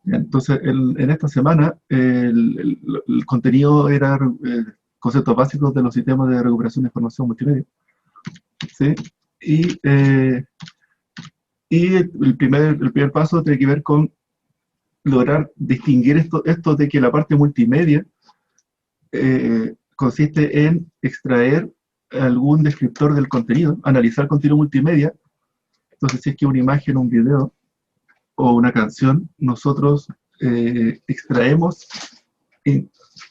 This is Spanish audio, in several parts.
Entonces, en esta semana, el contenido era conceptos básicos de los sistemas de recuperación de información multimedia. ¿Sí? Y, eh, y el primer paso tiene que ver con lograr distinguir esto de que la parte multimedia consiste en extraer algún descriptor del contenido, analizar contenido multimedia. Entonces, si es que una imagen, un video o una canción, nosotros extraemos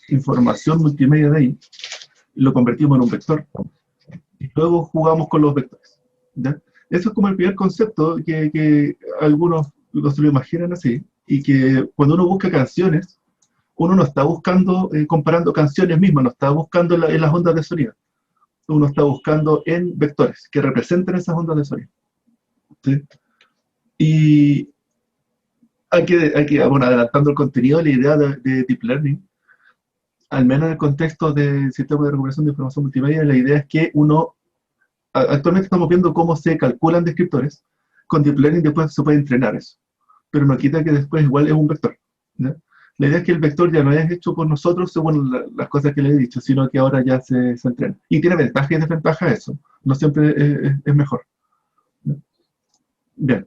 información multimedia de ahí, lo convertimos en un vector y luego jugamos con los vectores. ¿Ya? Eso es como el primer concepto que algunos se lo imaginan así, y que cuando uno busca canciones, uno no está buscando, comparando canciones mismas, no está buscando en las ondas de sonido, uno está buscando en vectores que representen esas ondas de sonido. ¿Sí? Y bueno, adelantando el contenido, la idea de Deep Learning, al menos en el contexto del sistema de recuperación de información multimedia, la idea es que actualmente estamos viendo cómo se calculan descriptores, con Deep Learning después se puede entrenar eso, pero no quita que después igual es un vector. ¿No? La idea es que el vector ya no es hecho por nosotros según las cosas que le he dicho, sino que ahora ya se entrena. Y tiene ventajas y desventajas eso, no siempre es mejor. ¿No? Bien.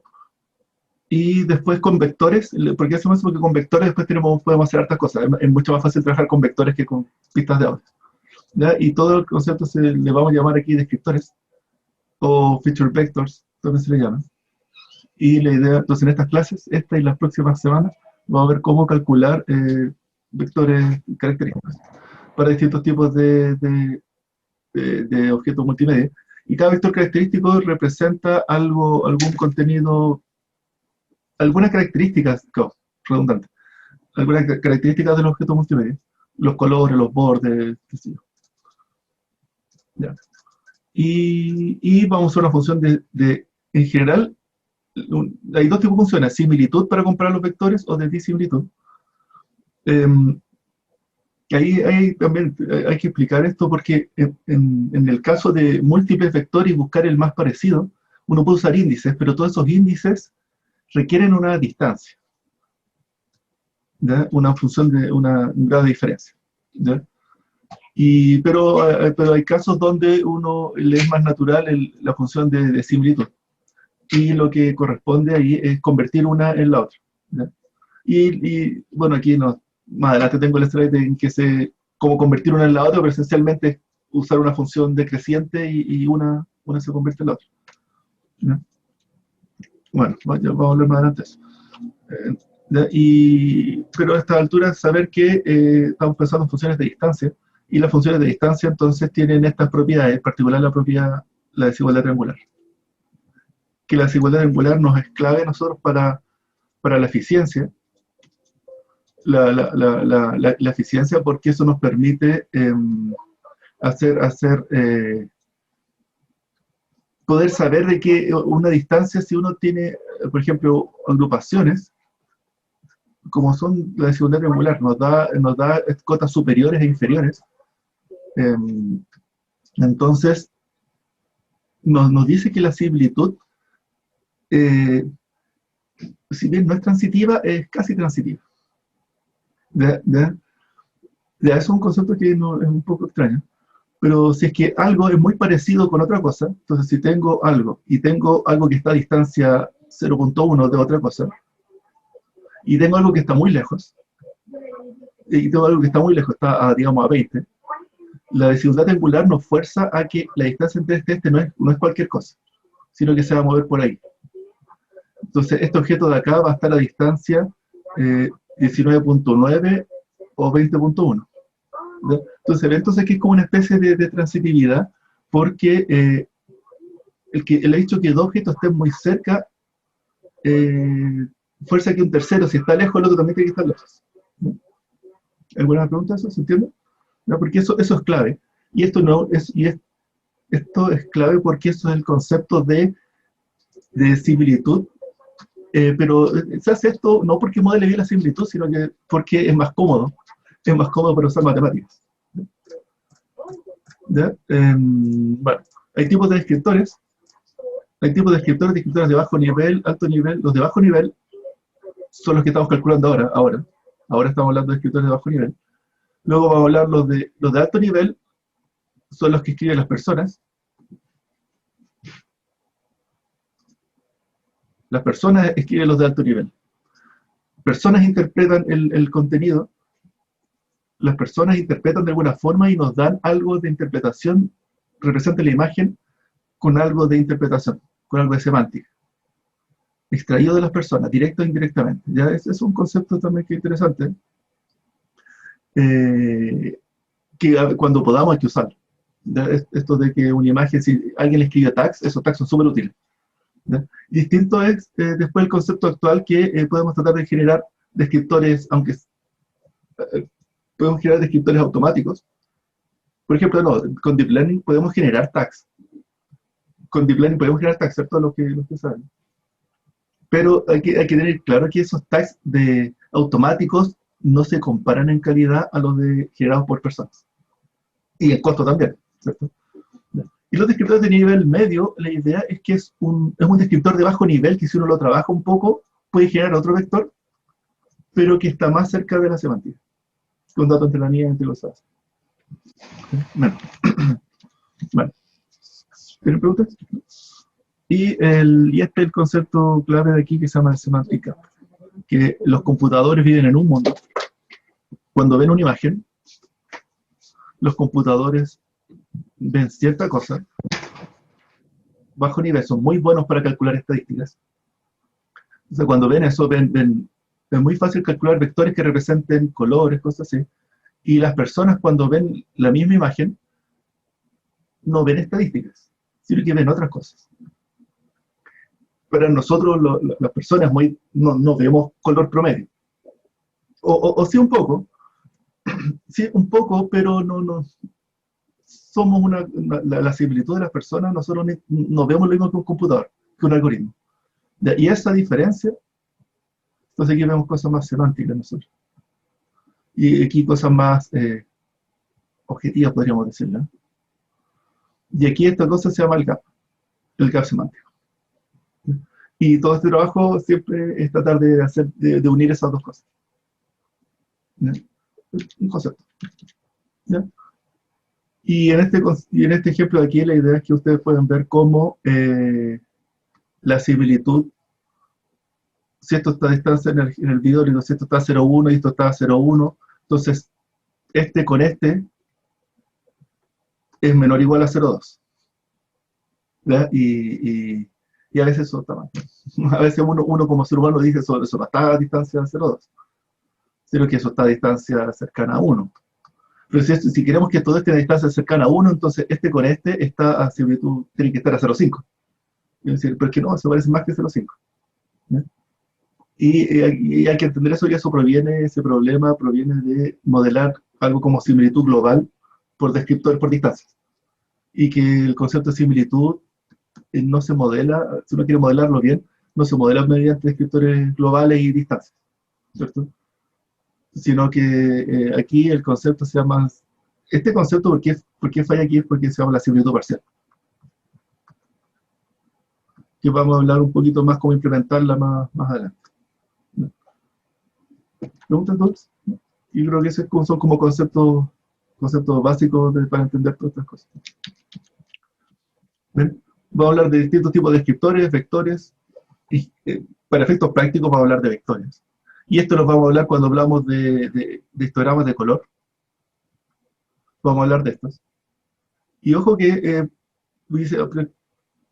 Y después con vectores, ¿por qué hacemos eso? Porque con vectores después podemos hacer hartas cosas. Es mucho más fácil trabajar con vectores que con pistas de audio. ¿Ya? Y todo el concepto le vamos a llamar aquí descriptores, o feature vectors, también se le llama. Y la idea, entonces en estas clases, esta y las próximas semanas, vamos a ver cómo calcular vectores característicos para distintos tipos de objetos multimedia. Y cada vector característico representa algún contenido, algunas características, redundante, algunas características del objeto multimedia. Los colores, los bordes, qué sé yo. Ya. Y vamos a usar una función en general, hay dos tipos de funciones: similitud para comparar los vectores o de disimilitud. Ahí también hay que explicar esto porque en el caso de múltiples vectores y buscar el más parecido, uno puede usar índices, pero todos esos índices requieren una distancia, ¿ya? Una función de un grado de diferencia, ¿ya? Pero hay casos donde uno le es más natural la función de similitud, y lo que corresponde ahí es convertir una en la otra, ¿ya? Bueno, aquí más adelante tengo el slide en que cómo convertir una en la otra, pero esencialmente es usar una función decreciente y una se convierte en la otra, ¿ya? Bueno, vamos a hablar más adelante de eso. Pero a esta altura saber que estamos pensando en funciones de distancia, y las funciones de distancia entonces tienen estas propiedades, en particular la desigualdad triangular. Que la desigualdad triangular nos es clave a nosotros para la eficiencia, la eficiencia, porque eso nos permite poder saber de que una distancia, si uno tiene, por ejemplo, agrupaciones, como son la desigualdad triangular, nos da cotas superiores e inferiores. Entonces, nos dice que la similitud, si bien no es transitiva, es casi transitiva. Ya es un concepto que no, es un poco extraño, pero si es que algo es muy parecido con otra cosa, entonces si tengo algo y tengo algo que está a distancia 0.1 de otra cosa, y tengo algo que está muy lejos, y tengo algo que está muy lejos, está digamos a 20, la desigualdad triangular nos fuerza a que la distancia entre este no es cualquier cosa, sino que se va a mover por ahí. Entonces este objeto de acá va a estar a distancia 19.9 o 20.1. Entonces que es como una especie de transitividad, porque el hecho que dos objetos estén muy cerca fuerza que un tercero, si está lejos, el otro también tiene que estar lejos. ¿Alguna pregunta eso? ¿Se entiende? ¿No? Porque eso es clave. Y esto esto es clave porque eso es el concepto de similitud. Pero se hace esto no porque modele bien la similitud, sino que porque es más cómodo. Es más cómodo para usar matemáticas. ¿Ya? Bueno, hay tipos de descriptores. Hay tipos de descriptores de bajo nivel, alto nivel. Los de bajo nivel son los que estamos calculando ahora estamos hablando de descriptores de bajo nivel. Luego vamos a hablar los de alto nivel, son los que escriben las personas. Las personas escriben los de alto nivel. Personas interpretan el contenido, las personas interpretan de alguna forma y nos dan algo de interpretación, representa la imagen con algo de interpretación, con algo de semántica, extraído de las personas, directo e indirectamente. Ya ese es un concepto también que es interesante, que cuando podamos hay que usarlo. Esto de que una imagen, si alguien le escribe tags, esos tags son súper útiles. ¿Ya? Distinto es después el concepto actual que podemos tratar de generar descriptores, aunque podemos generar descriptores automáticos. Por ejemplo, no, con Deep Learning podemos generar tags. Con Deep Learning podemos generar tags, ¿cierto? Lo que saben. Pero hay que tener claro que esos tags de automáticos no se comparan en calidad a los de generados por personas. Y en costo también, ¿cierto? Y los descriptores de nivel medio, la idea es que es un descriptor de bajo nivel que si uno lo trabaja un poco puede generar otro vector, pero que está más cerca de la semántica, con datos entre la niña y entre los datos. Bueno. Bueno. ¿Tienen preguntas? Y este es el concepto clave de aquí que se llama semántica, que los computadores viven en un mundo. Cuando ven una imagen, los computadores ven cierta cosa, bajo nivel, son muy buenos para calcular estadísticas. Entonces, cuando ven eso, es muy fácil calcular vectores que representen colores, cosas así. Y las personas, cuando ven la misma imagen, no ven estadísticas, sino que ven otras cosas. Para nosotros, las personas no vemos color promedio. O sí un poco, sí un poco, pero no somos la similitud de las personas, nosotros no vemos lo mismo que un computador, que un algoritmo. Y esa diferencia, entonces aquí vemos cosas más semánticas nosotros. Y aquí cosas más objetivas, podríamos decirlo. Y aquí esta cosa se llama el gap semántico. Y todo este trabajo siempre es tratar de unir esas dos cosas. ¿Ya? Un concepto. ¿Ya? Y en este ejemplo de aquí la idea es que ustedes pueden ver cómo la similitud, si esto está a distancia en el video, digo, si esto está a 0,1 y esto está a 0,1, entonces este con este es menor o igual a 0,2. Y a veces eso está mal. A veces uno como ser humano dice eso no está a distancia de 0,2, sino que eso está a distancia cercana a 1. Pero si queremos que todo esté a distancia cercana a 1, entonces este con este está a similitud, tiene que estar a 0,5. Es decir, pero es que no, se parece más que 0,5. Y hay que entender eso, y eso ese problema proviene de modelar algo como similitud global por descriptor, por distancias. Y que el concepto de similitud no se modela, si uno quiere modelarlo bien, no se modela mediante descriptores globales y distancias, ¿cierto? Sino que aquí el concepto se llama, este concepto, ¿por qué falla aquí? Es porque se llama la similitud parcial. Que vamos a hablar un poquito más cómo implementarla más adelante. ¿Preguntas todos? Y creo que esos son como conceptos básicos para entender todas estas cosas. ¿Ven? Vamos a hablar de distintos tipos de descriptores, vectores, y para efectos prácticos vamos a hablar de vectores. Y esto lo vamos a hablar cuando hablamos de histogramas de color. Vamos a hablar de estos. Y ojo que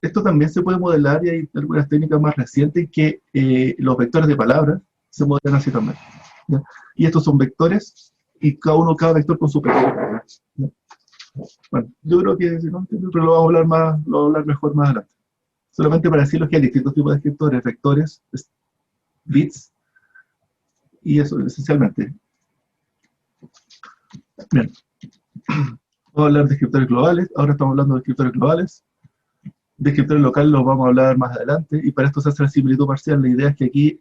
esto también se puede modelar, y hay algunas técnicas más recientes que los vectores de palabras se modelan así también. ¿Ya? Y estos son vectores, y cada vector con su pequeño. Bueno, yo creo que si no, pero lo vamos a hablar mejor más adelante. Solamente para decirles que hay distintos tipos de descriptores, vectores, bits, y eso esencialmente. Bien. Vamos a hablar de descriptores globales, ahora estamos hablando de descriptores globales. Descriptores locales los vamos a hablar más adelante, y para esto se hace la similitud parcial. La idea es que aquí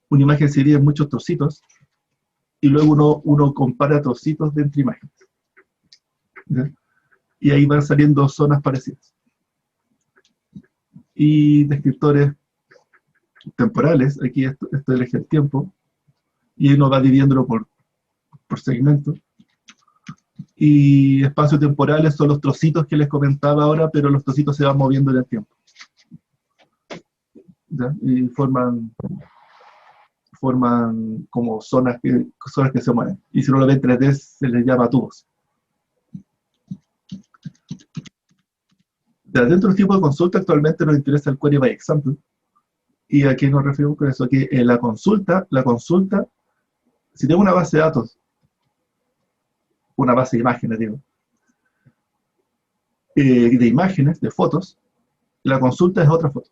una imagen se divide en muchos trocitos, y luego uno compara trocitos de entre imágenes. ¿Ya? Y ahí van saliendo zonas parecidas. Y descriptores temporales, aquí esto elige el tiempo, y uno va dividiéndolo por segmento. Y espacios temporales son los trocitos que les comentaba ahora, pero los trocitos se van moviendo en el tiempo. ¿Ya? Y forman como zonas que se mueven. Y si uno lo ve en 3D, se les llama tubos. Ya, dentro del tipo de consulta, actualmente nos interesa el Query by Example. ¿Y a qué nos referimos con eso? Que la consulta, si tengo una base de datos, una base de imágenes, digo, de imágenes, de fotos, la consulta es otra foto.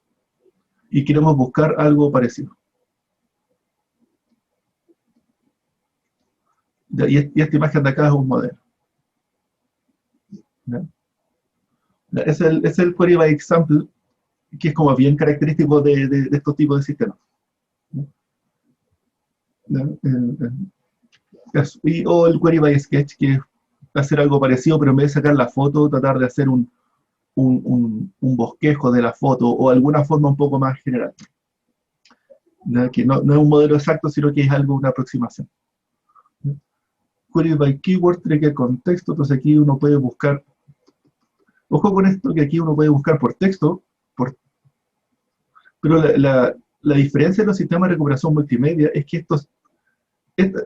Y queremos buscar algo parecido. Y esta imagen de acá es un modelo. ¿Ya? Es el Query by Example, que es como bien característico de estos tipos de sistemas. ¿Ya? O el Query by Sketch, que es hacer algo parecido, pero en vez de sacar la foto, tratar de hacer un bosquejo de la foto, o alguna forma un poco más general. ¿Ya? Que no es un modelo exacto, sino que es algo, una aproximación. ¿Ya? Query by Keyword, trigger contexto, entonces aquí uno puede buscar, ojo con esto, que aquí uno puede buscar por texto, pero la diferencia de los sistemas de recuperación multimedia es que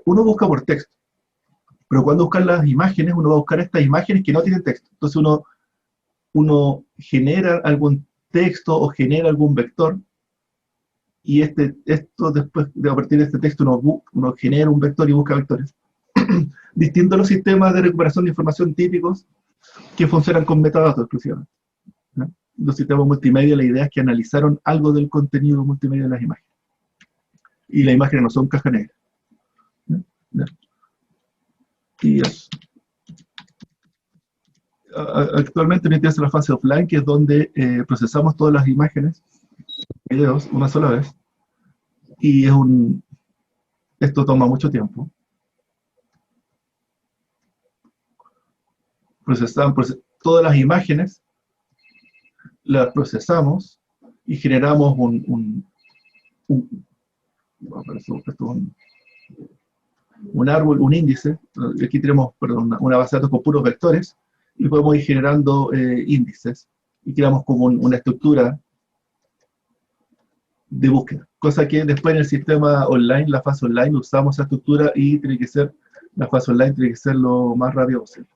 uno busca por texto, pero cuando busca las imágenes, uno va a buscar estas imágenes que no tienen texto. Entonces uno genera algún texto o genera algún vector, y esto después, a partir de este texto, uno genera un vector y busca vectores. Distinto a los sistemas de recuperación de información típicos que funcionan con metadatos exclusivamente. ¿No? Los sistemas multimedia, la idea es que analizaron algo del contenido multimedia de las imágenes. Y las imágenes no son caja negra. ¿No? ¿No? Y eso. Actualmente no interesa la fase offline, que es donde procesamos todas las imágenes, videos, una sola vez. Y esto toma mucho tiempo. Todas las imágenes, las procesamos y generamos un árbol, un índice. Aquí tenemos, perdón, una base de datos con puros vectores, y podemos ir generando índices, y creamos como una estructura de búsqueda, cosa que después en el sistema online, la fase online, usamos esa estructura, y la fase online tiene que ser lo más rápido posible.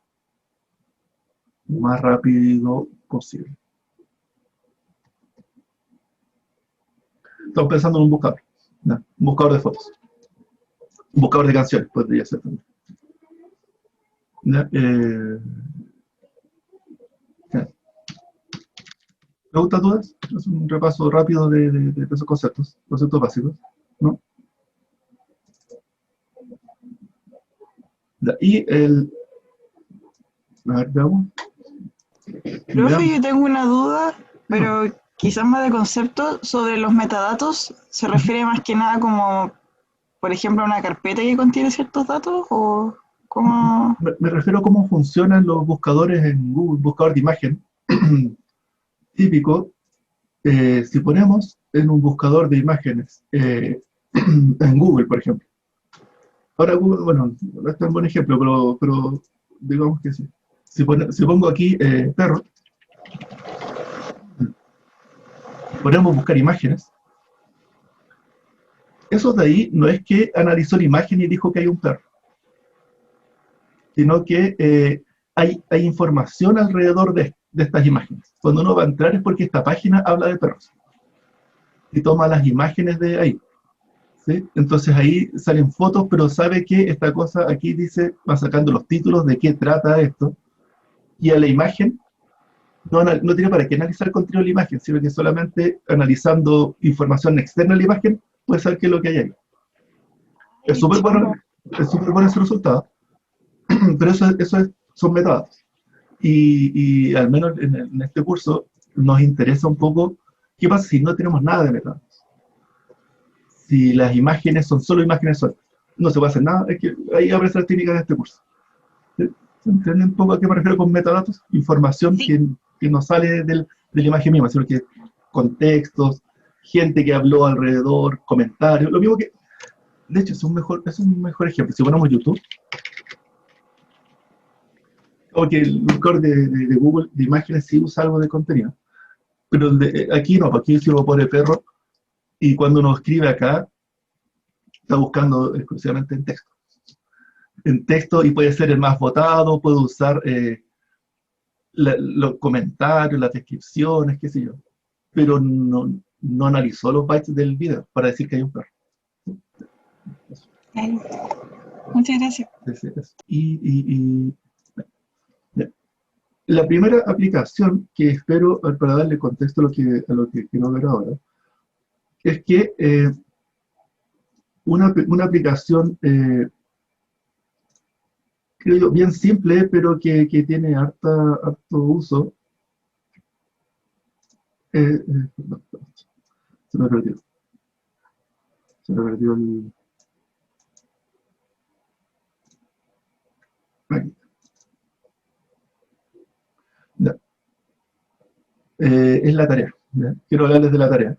Lo más rápido posible. Estamos pensando en un buscador, ¿no? Un buscador de fotos, un buscador de canciones, podría ser también. ¿Preguntas, dudas? Es un repaso rápido de esos conceptos básicos, ¿no? Y a ver, veamos. Profe, yo tengo una duda, pero quizás más de concepto, sobre los metadatos. ¿Se refiere más que nada como, por ejemplo, a una carpeta que contiene ciertos datos? ¿O cómo? Me refiero a cómo funcionan los buscadores en Google, buscador de imagen típico. Si ponemos en un buscador de imágenes en Google, por ejemplo. Ahora Google, bueno, no es tan buen ejemplo, pero digamos que sí. Si pongo aquí perro, ponemos buscar imágenes, eso de ahí no es que analizó la imagen y dijo que hay un perro, sino que hay información alrededor de estas imágenes. Cuando uno va a entrar es porque esta página habla de perros y toma las imágenes de ahí, ¿sí? Entonces ahí salen fotos, pero sabe que esta cosa aquí dice, va sacando los títulos de qué trata esto, y a la imagen no tiene para qué analizar el contenido de la imagen, sino que solamente analizando información externa a la imagen puede saber qué es lo que hay ahí. Es súper bueno ese resultado, pero son metadatos. Y al menos en este curso nos interesa un poco qué pasa si no tenemos nada de metadatos. Si las imágenes son solo imágenes sueltas, no se puede hacer nada. Es que ahí aparece la técnica de este curso. ¿Se entiende un poco a qué me refiero con metadatos? Información que no sale de la imagen misma, sino que contextos, gente que habló alrededor, comentarios, lo mismo que, de hecho, es un mejor ejemplo. Si ponemos YouTube, o que el buscador de Google de imágenes sí usa algo de contenido, pero aquí no, aquí si uno pone perro, y cuando uno escribe acá, está buscando exclusivamente en texto, y puede ser el más votado, puede usar los comentarios, las descripciones, qué sé yo, pero no analizó los bytes del video para decir que hay un perro. Muchas gracias. La primera aplicación que espero, para darle contexto a lo que quiero ver ahora, es que una aplicación, creo yo, bien simple, pero que tiene harto uso. No, se me perdió. Se me perdió el... Aquí. No. Es la tarea. ¿Ya? Quiero hablarles de la tarea.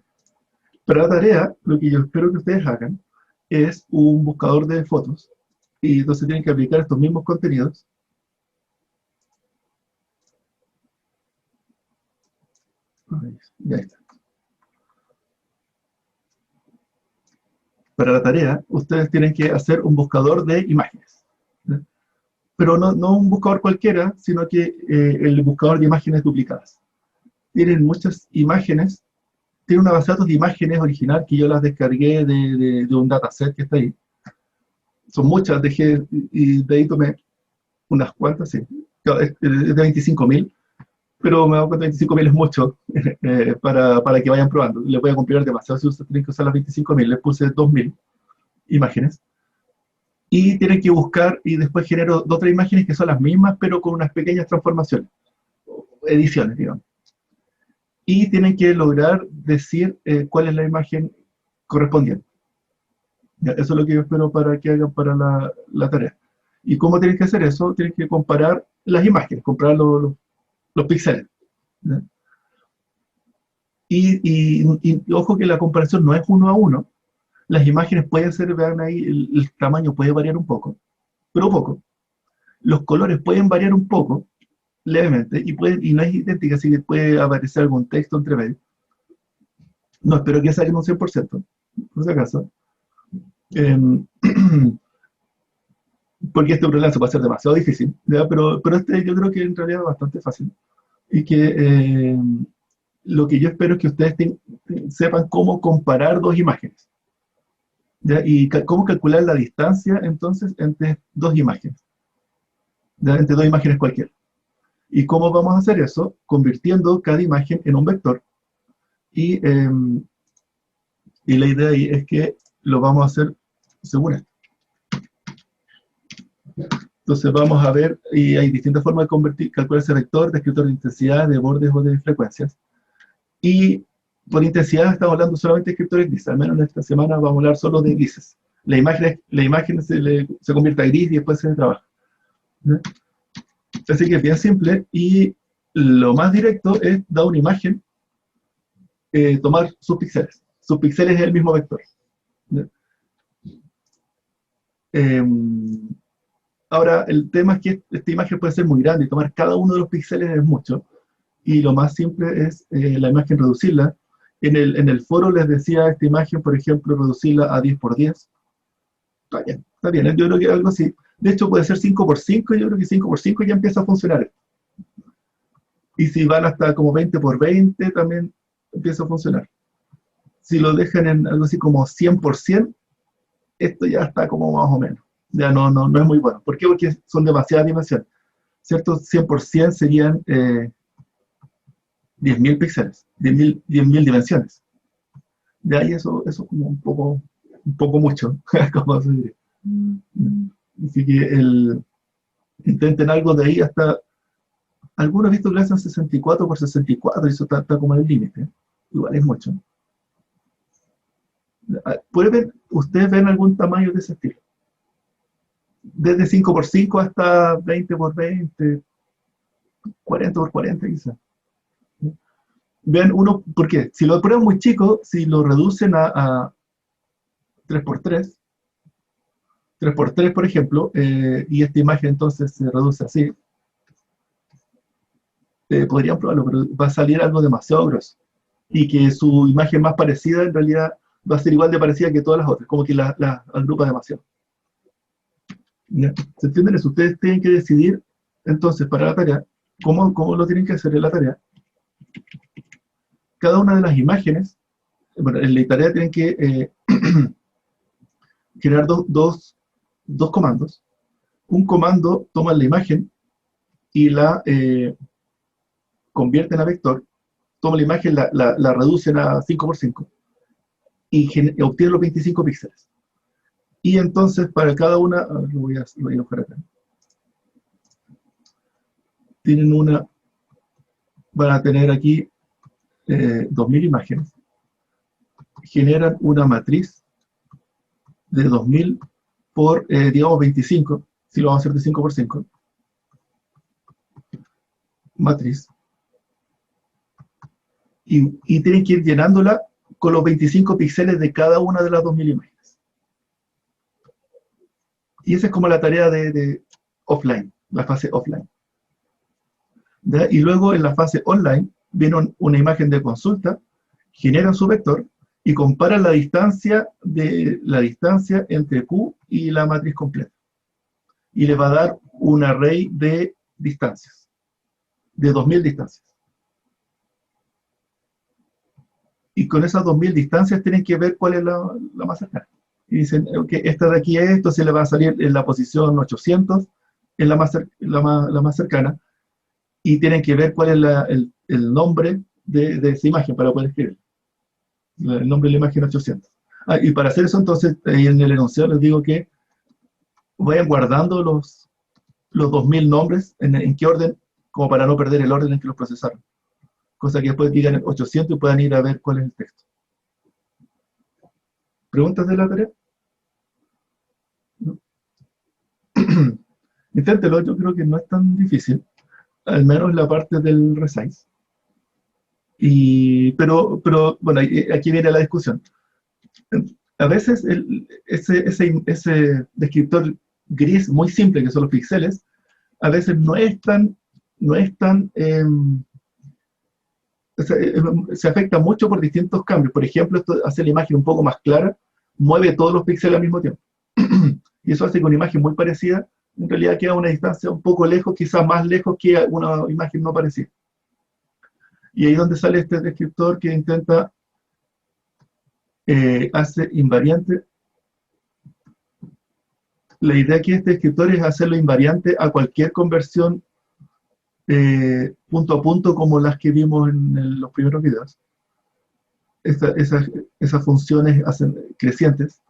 Para la tarea, lo que yo espero que ustedes hagan es un buscador de fotos, y entonces tienen que aplicar estos mismos contenidos. Ya está. Para la tarea, ustedes tienen que hacer un buscador de imágenes, ¿no? Pero no un buscador cualquiera, sino que el buscador de imágenes duplicadas. Tienen muchas imágenes, tiene una base de datos de imágenes original que yo las descargué de un dataset que está ahí. Son muchas, y de ahí tomé unas cuantas, sí. Es de 25.000, pero me doy cuenta que 25.000 es mucho para que vayan probando. Les voy a compilar demasiado si ustedes tienen que usar las 25.000. Les puse 2.000 imágenes. Y tienen que buscar, y después genero 2 o 3 imágenes que son las mismas, pero con unas pequeñas transformaciones, ediciones, digamos. Y tienen que lograr decir cuál es la imagen correspondiente. Ya, eso es lo que yo espero para que hagan para la tarea. ¿Y cómo tienen que hacer eso? Tienen que comparar las imágenes, comparar los píxeles, ¿ya? Y ojo que la comparación no es 1 a 1. Las imágenes pueden ser, vean ahí, el tamaño puede variar un poco, pero poco. Los colores pueden variar un poco, levemente, y no es idéntica, así que puede aparecer algún texto entre medio. No espero que saquen un 100%, por si acaso. Eh, porque este problema se puede hacer demasiado difícil, ¿ya? Pero este yo creo que en realidad es bastante fácil. Y que lo que yo espero es que ustedes sepan cómo comparar 2 imágenes, ¿ya? Y cómo calcular la distancia entonces entre 2 imágenes, ¿ya? Entre 2 imágenes cualquiera. ¿Y cómo vamos a hacer eso? Convirtiendo cada imagen en un vector. Y la idea ahí es que lo vamos a hacer según esto. Entonces vamos a ver, y hay distintas formas de calcular ese vector, descriptor de intensidad, de bordes o de frecuencias. Y por intensidad estamos hablando solamente de descriptores grises. Al menos en esta semana vamos a hablar solo de grises. La imagen se convierte a gris y después se trabaja, ¿no? Así que es bien simple, y lo más directo es dar una imagen, tomar sus píxeles. Sus píxeles es el mismo vector, ¿no? Ahora, el tema es que esta imagen puede ser muy grande, y tomar cada uno de los píxeles es mucho, y lo más simple es la imagen reducirla. En el foro les decía esta imagen, por ejemplo, reducirla a 10 por 10. Está bien, yo creo que algo así. De hecho, puede ser 5 por 5, y yo creo que 5 por 5 ya empieza a funcionar. Y si van hasta como 20 por 20, también empieza a funcionar. Si lo dejan en algo así como 100 por 100, esto ya está como más o menos. Ya no es muy bueno. ¿Por qué? Porque son demasiadas dimensiones, ¿cierto? 100 por 100 serían 10.000 píxeles, 10.000 dimensiones. De ahí eso como un poco mucho, como se diría. Así que intenten algo de ahí hasta... Algunos he visto que lo hacen 64 por 64, y eso está como en el límite. Igual es mucho. ¿Ustedes ven algún tamaño de ese estilo? Desde 5 por 5 hasta 20 por 20, 40 por 40 quizás. Vean uno, ¿por qué? Si lo ponen muy chico, si lo reducen a 3x3, 3x3 por ejemplo, y esta imagen entonces se reduce así, podrían probarlo, pero va a salir algo demasiado grueso. Y que su imagen más parecida en realidad va a ser igual de parecida que todas las otras, como que la agrupa demasiado. ¿Ya? ¿Se entienden eso? Ustedes tienen que decidir, entonces, para la tarea, cómo lo tienen que hacer en la tarea. Cada una de las imágenes, bueno, en la tarea tienen que crear dos comandos. Un comando toma la imagen y la convierte a vector, toma la imagen, la reducen a 5x5 y obtiene los 25 píxeles. Y entonces para cada una, lo voy a dibujar acá. Tienen van a tener aquí 2000 imágenes. Generan una matriz de 2000 por, digamos, 25, si lo vamos a hacer de 5x5. Matriz. Y tienen que ir llenándola con los 25 píxeles de cada una de las 2000 imágenes. Y esa es como la tarea de offline, la fase offline. ¿Ya? Y luego en la fase online viene una imagen de consulta, generan su vector y comparan la distancia entre Q y la matriz completa. Y les va a dar un array de distancias, de 2000 distancias. Y con esas 2000 distancias tienen que ver cuál es la más cercana. Y dicen, ok, esta de aquí es esto, se le va a salir en la posición 800, es la más cercana, y tienen que ver cuál es el nombre de esa imagen para poder escribir. El nombre de la imagen 800. Y para hacer eso, entonces, en el enunciado les digo que vayan guardando los 2000 nombres, en qué orden, como para no perder el orden en que los procesaron. Cosa que después digan 800 y puedan ir a ver cuál es el texto. ¿Preguntas de la tarea? ¿No? Inténtelo, yo creo que no es tan difícil, al menos la parte del resize. Pero bueno, aquí viene la discusión. A veces ese descriptor gris muy simple, que son los píxeles, a veces no es tan se afecta mucho por distintos cambios. Por ejemplo, esto hace la imagen un poco más clara, mueve todos los píxeles al mismo tiempo. Y eso hace que una imagen muy parecida, en realidad queda a una distancia un poco lejos, quizás más lejos que una imagen no parecida. Y ahí es donde sale este descriptor que intenta, hace invariante. La idea aquí de este descriptor es hacerlo invariante a cualquier conversión punto a punto, como las que vimos en los primeros videos. Esas funciones hacen crecientes,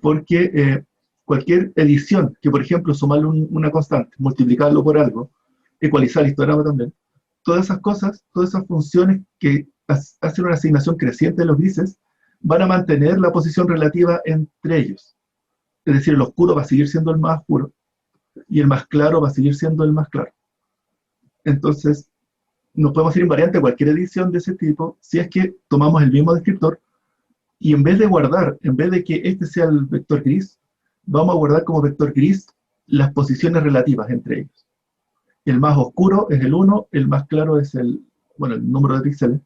porque cualquier edición, que por ejemplo sumarle una constante, multiplicarlo por algo, ecualizar el histograma también, todas esas cosas, todas esas funciones que hacen una asignación creciente de los grises, van a mantener la posición relativa entre ellos. Es decir, el oscuro va a seguir siendo el más oscuro, y el más claro va a seguir siendo el más claro. Entonces, nos podemos ir invariante a cualquier edición de ese tipo, si es que tomamos el mismo descriptor, y en vez de que este sea el vector gris, vamos a guardar como vector gris las posiciones relativas entre ellos. El más oscuro es el 1, el más claro es el número de píxeles,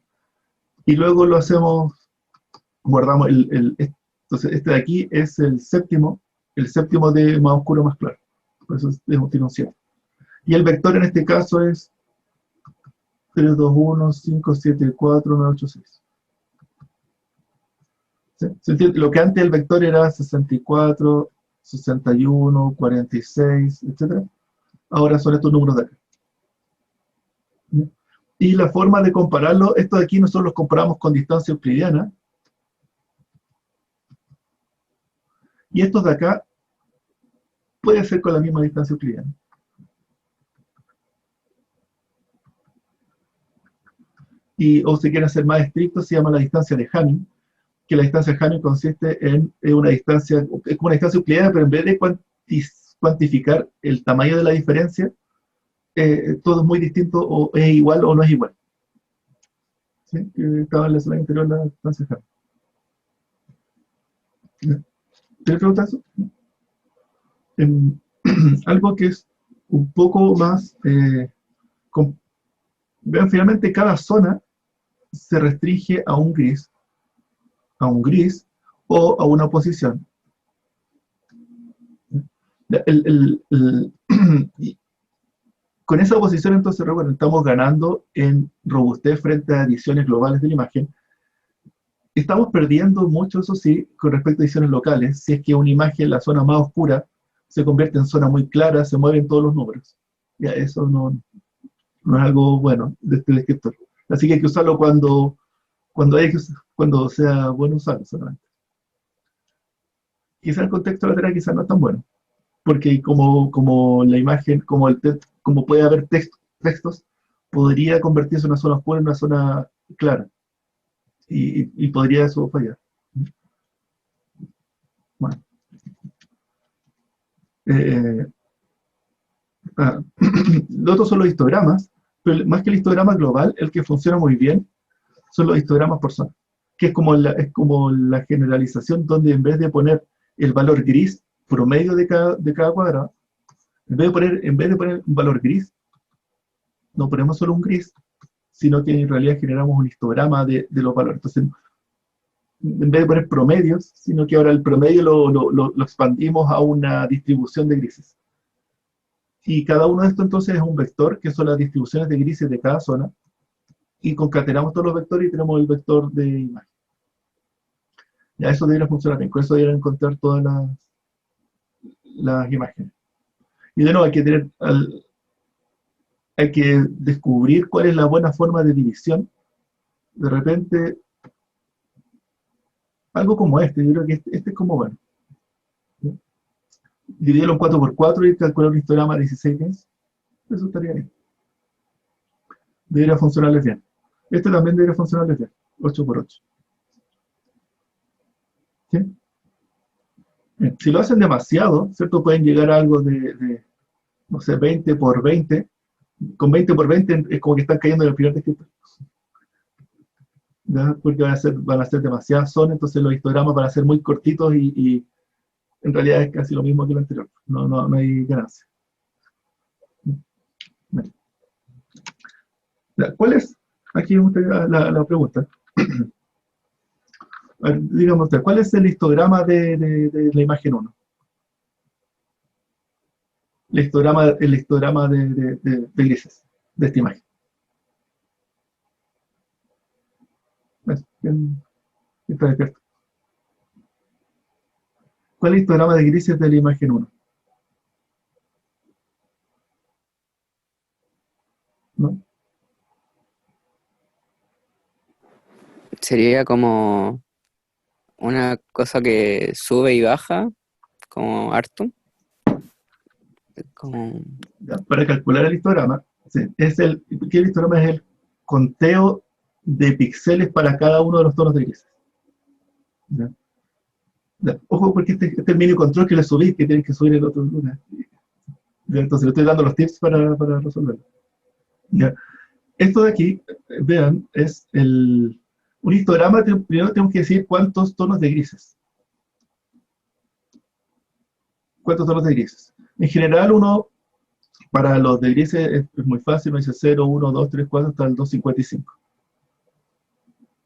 y luego lo hacemos, guardamos entonces este de aquí es el séptimo de más oscuro más claro, por eso tiene un 7. Y el vector en este caso es 3, 2, 1, 5, 7, 4, 9, 8, 6. ¿Sí? ¿Se entiende? Lo que antes el vector era 64, 61, 46, etc. Ahora son estos números de acá. ¿Sí? Y la forma de compararlo, esto de aquí nosotros los comparamos con distancia euclidiana. Y estos de acá puede ser con la misma distancia euclidiana. O si quieren ser más estrictos, se llama la distancia de Hamming, que la distancia de Hamming consiste en una distancia, es como una distancia euclidiana, pero en vez de cuantificar el tamaño de la diferencia, todo es muy distinto, o es igual o no es igual. ¿sí? Que estaba en la zona interior de la estancia Jara. ¿Tienes preguntas? En, algo que es un poco más... vean, finalmente cada zona se restringe a un gris o a una posición. Con esa posición entonces, bueno, estamos ganando en robustez frente a ediciones globales de la imagen. Estamos perdiendo mucho, eso sí, con respecto a ediciones locales. Si es que una imagen, la zona más oscura, se convierte en zona muy clara, se mueven todos los números. Ya, eso no es algo bueno de este descriptor. Así que hay que usarlo cuando sea bueno usarlo solamente. Quizá el contexto lateral quizás no es tan bueno, porque como la imagen, como puede haber textos, podría convertirse en una zona oscura en una zona clara, y podría eso fallar. Bueno, eh, los otros son los histogramas, pero más que el histograma global, el que funciona muy bien son los histogramas por zona, que es como la generalización donde en vez de poner el valor gris promedio de cada cuadrado, en vez de poner un valor gris, no ponemos solo un gris, sino que en realidad generamos un histograma de los valores. Entonces, en vez de poner promedios, sino que ahora el promedio lo expandimos a una distribución de grises. Y cada uno de estos entonces es un vector, que son las distribuciones de grises de cada zona, y concatenamos todos los vectores y tenemos el vector de imagen. Ya eso debería funcionar bien, con eso deberían encontrar todas las imágenes. Y de nuevo hay que descubrir cuál es la buena forma de división. De repente, algo como yo creo que este es como bueno. Dividirlo en 4x4 y calcular un histograma de 16 bits, eso estaría bien. Debería funcionarles bien. Este también debería funcionarles bien, 8x8. ¿Sí? Bien. Si lo hacen demasiado, ¿cierto? Pueden llegar a algo no sé, 20x20. Con 20x20 es como que están cayendo en el primer descriptor. ¿Ya? Porque van a ser demasiadas zonas, entonces los histogramas van a ser muy cortitos y en realidad es casi lo mismo que lo anterior. No hay ganancia. ¿Cuál es? Aquí me gustaría la pregunta. A ver, dígame usted, ¿cuál es el histograma de la imagen 1? El histograma de grises de esta imagen. ¿Quién está despierto? ¿Cuál es el histograma de grises de la imagen 1? ¿No? Sería como una cosa que sube y baja, como harto. Como... Ya, para calcular el histograma, sí, ¿qué histograma es el conteo de píxeles para cada uno de los tonos de grises? ¿Ya? Ya, ojo, porque este es el mini control que le subí, que tienen que subir el otro lunes. Ya, entonces le estoy dando los tips para resolverlo. Ya. Esto de aquí, vean, es un histograma. Primero tenemos que decir cuántos tonos de grises. ¿Cuántos tonos de grises? En general, para los de grises es muy fácil, uno dice 0, 1, 2, 3, 4 hasta el 255.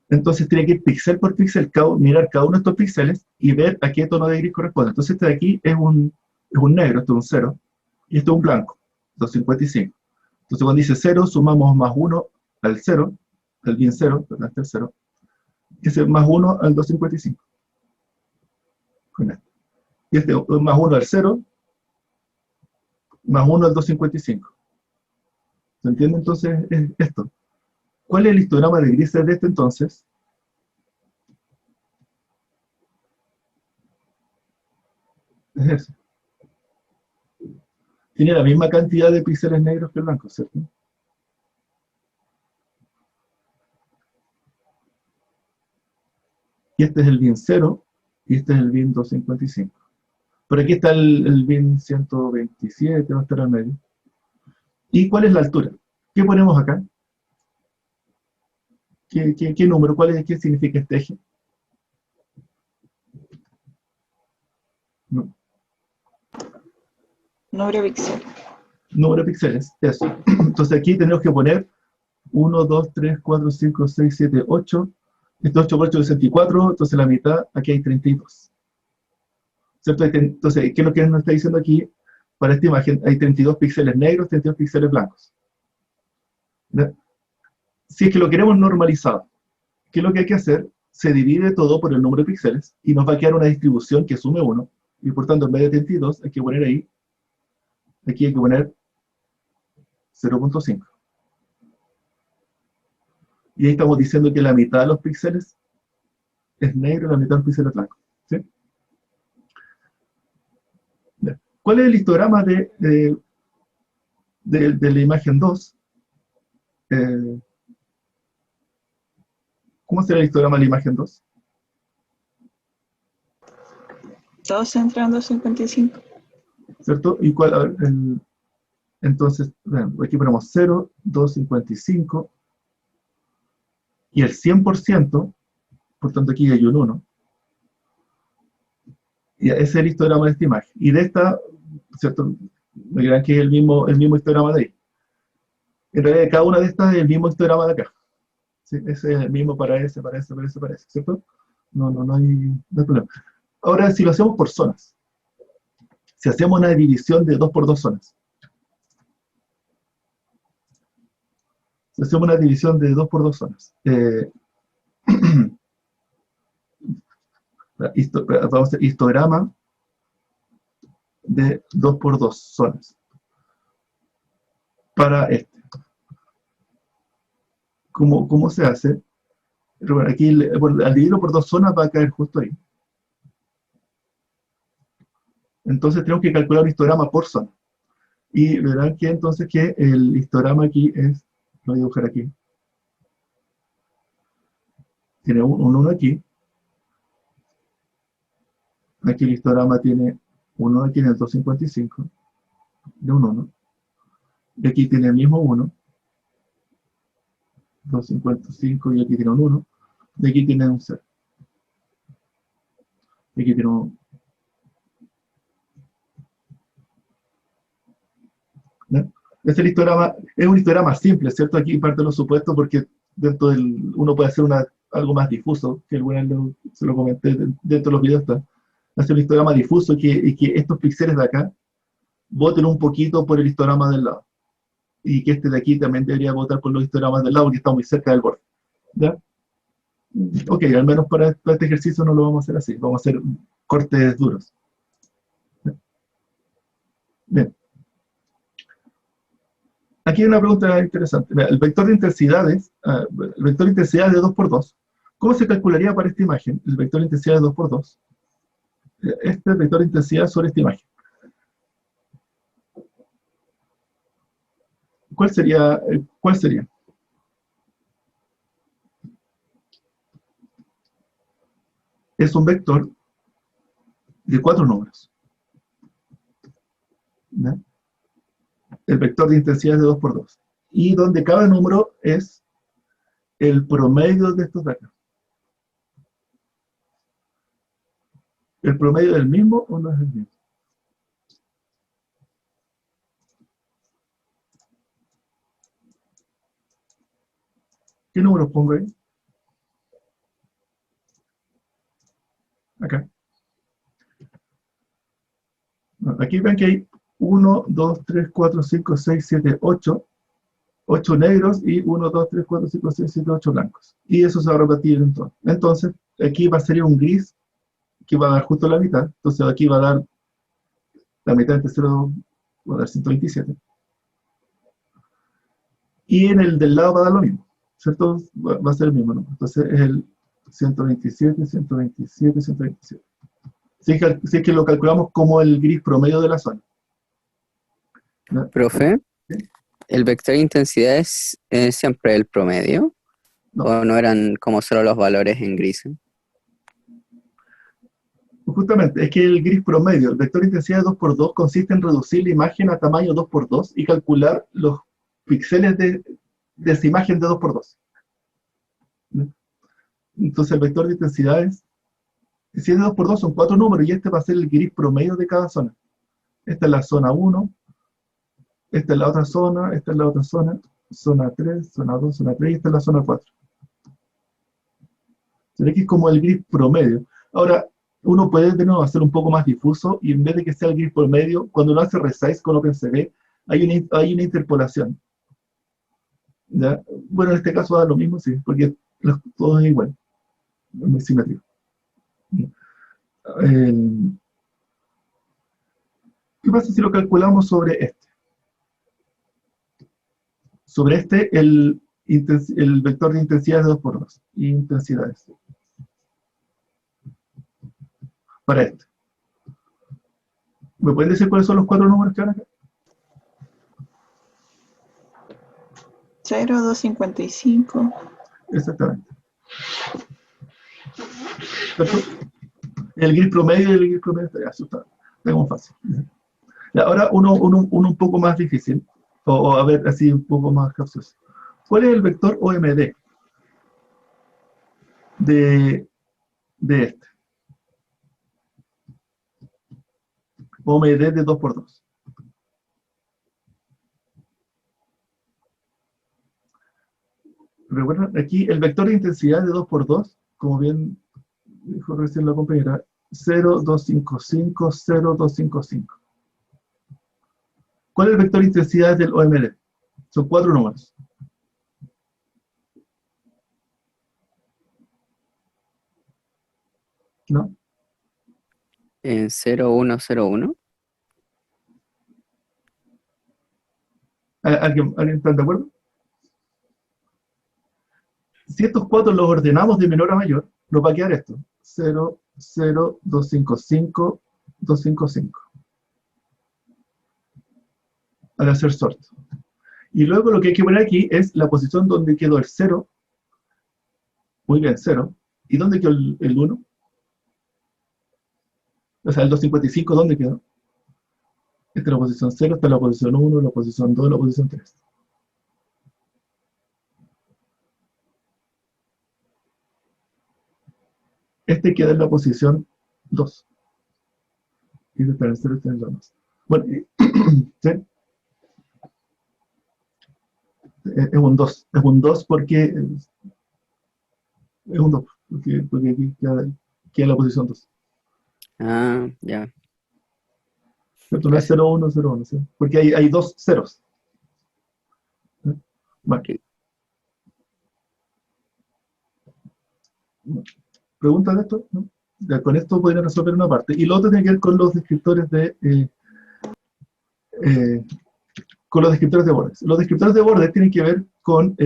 Entonces tiene que ir píxel por píxel, mirar cada uno de estos píxeles y ver a qué tono de gris corresponde. Entonces este de aquí es un negro, esto es un 0, y esto es un blanco, 255. Entonces cuando dice 0, sumamos más 1 al 0, al bien 0, perdón, hasta el 0, y ese más 1 al 255. Con esto. Y este más 1 al 0, más 1 al 255. ¿Se entiende entonces esto? ¿Cuál es el histograma de grises de este entonces? Es ese. Tiene la misma cantidad de píxeles negros que el blanco, ¿cierto? Y este es el bin 0 y este es el bin 255. Por aquí está el bin 127, va a estar al medio. ¿Y cuál es la altura? ¿Qué ponemos acá? ¿Qué número? ¿Qué significa este eje? No. Número de píxeles. Número de píxeles, eso. Entonces aquí tenemos que poner 1, 2, 3, 4, 5, 6, 7, 8. Esto 8 por 8 es 64, entonces la mitad, aquí hay 32. ¿Cierto? Entonces, ¿qué es lo que nos está diciendo aquí? Para esta imagen hay 32 píxeles negros, 32 píxeles blancos. ¿Verdad? Si es que lo queremos normalizado, ¿qué es lo que hay que hacer? Se divide todo por el número de píxeles y nos va a quedar una distribución que sume 1. Y por tanto, en vez de 32, hay que poner ahí, aquí hay que poner 0.5. Y ahí estamos diciendo que la mitad de los píxeles es negro y la mitad de los píxeles es blanco. ¿Sí? ¿Cuál es el histograma de la imagen 2? ¿Cómo será el histograma de la imagen 2? 2 entre 255. ¿Cierto? ¿Y cuál? A ver, entonces, bueno, aquí ponemos 0, 255, y el 100%, por tanto aquí hay un 1. Y ese es el histograma de esta imagen. Y de esta, ¿cierto? Me dirán que es el mismo histograma de ahí. En realidad, cada una de estas es el mismo histograma de acá. ¿Sí? Ese es el mismo para ese, ¿cierto? No hay problema. Ahora, si lo hacemos por zonas, si hacemos una división de 2 por 2 zonas, si hacemos una división de 2 por 2 zonas, vamos a hacer histograma de 2 por 2 zonas para este. ¿Cómo se hace? Bueno, aquí al dividirlo por 2 zonas va a caer justo ahí. Entonces tenemos que calcular un histograma por zona. Y verán que entonces que el histograma aquí es, lo voy a dibujar aquí. Tiene un 1 aquí. Aquí el histograma tiene 1 aquí en el 255, de un 1. Y aquí tiene el mismo 1, 255, y aquí tiene un 1. Y aquí tiene un 0. Y aquí tiene un... ¿no? Este histograma es un histograma simple, ¿cierto? Aquí parte de los supuestos porque dentro uno puede hacer algo más difuso, que alguna se lo comenté dentro de los videos. Hacer un histograma difuso y que estos píxeles de acá voten un poquito por el histograma del lado. Y que este de aquí también debería votar por los histogramas del lado porque está muy cerca del borde. ¿Ya? Ok, al menos para este ejercicio no lo vamos a hacer así, vamos a hacer cortes duros. Bien. Aquí hay una pregunta interesante. El vector de intensidades, el vector de intensidad de 2 por 2, ¿cómo se calcularía para esta imagen? El vector de intensidad de 2 por 2. Este es el vector de intensidad sobre esta imagen. ¿Cuál sería? Es un vector de 4 números. ¿Ya? El vector de intensidad es de 2 por 2. Y donde cada número es el promedio de estos de acá. ¿El promedio es el mismo o no es el mismo? ¿Qué números pongo ahí? Acá. Aquí ven que hay 1, 2, 3, 4, 5, 6, 7, 8. 8 negros y 1, 2, 3, 4, 5, 6, 7, 8 blancos. Y eso se va a repetir en todo. Entonces, aquí va a salir un gris que va a dar justo la mitad. Entonces, aquí va a dar la mitad entre 0, va a dar 127. Y en el del lado va a dar lo mismo, ¿cierto? Va a ser el mismo, ¿no? Entonces, es el 127, 127, 127. Si es que lo calculamos como el gris promedio de la zona. ¿No? Profe, ¿Sí? ¿el vector de intensidad es siempre el promedio? No. ¿O no eran como solo los valores en grises? Justamente, es que el gris promedio, el vector de intensidad de 2 por 2 consiste en reducir la imagen a tamaño 2 por 2 y calcular los píxeles de esa imagen de 2 por 2. Entonces el vector de intensidades, si es de 2x2 son 4 números, y este va a ser el gris promedio de cada zona. Esta es la zona 1, esta es la otra zona, esta es la otra zona 3, zona 2, zona 3, y esta es la zona 4. Aquí es como el gris promedio. Ahora, uno puede de nuevo hacer un poco más difuso, y en vez de que sea el gris promedio, cuando uno hace resize con OpenCV, hay una interpolación. ¿Ya? Bueno, en este caso da lo mismo, sí, porque todo es igual, es muy simétrico. ¿Qué pasa si lo calculamos sobre este? Sobre este, el vector de intensidad es de 2x2, intensidades. Para este. ¿Me pueden decir cuáles son los 4 números que van acá? 0, 255. Exactamente. ¿Cierto? El gris promedio y el gris promedio estaría asustado. Está como fácil. Ahora uno un poco más difícil, o a ver, así un poco más capcioso. ¿Cuál es el vector OMD de este? OMD de 2x2. Recuerden, aquí el vector de intensidad de 2x2, como bien dijo recién la compañera, 0, 255, 0, 255. ¿Cuál es el vector de intensidad del OMD? Son 4 números. ¿No? En 0101. ¿Alguien está de acuerdo? Si estos 4 los ordenamos de menor a mayor, nos va a quedar esto. 0, 0, 255, 255. Al hacer sort. Y luego lo que hay que poner aquí es la posición donde quedó el 0. Muy bien, 0. ¿Y dónde quedó el 1? O sea, el 255, ¿dónde quedó? Esta es la posición 0, esta es la posición 1, la posición 2, la posición 3. Este queda en la posición 2. Y este está en el 0, este en el 2. Bueno, ¿sí? Es un 2. Es un 2 porque... Es un 2. Porque aquí queda en la posición 2. Ah, ya. ¿Cierto? No es Gracias. 0, 1, 0, 1. ¿Sí? Porque hay 2 ceros. Bueno. ¿Preguntas de esto? ¿No? Ya, con esto podrían resolver una parte. Y lo otro tiene que ver con los descriptores de... con los descriptores de bordes. Los descriptores de bordes tienen que ver con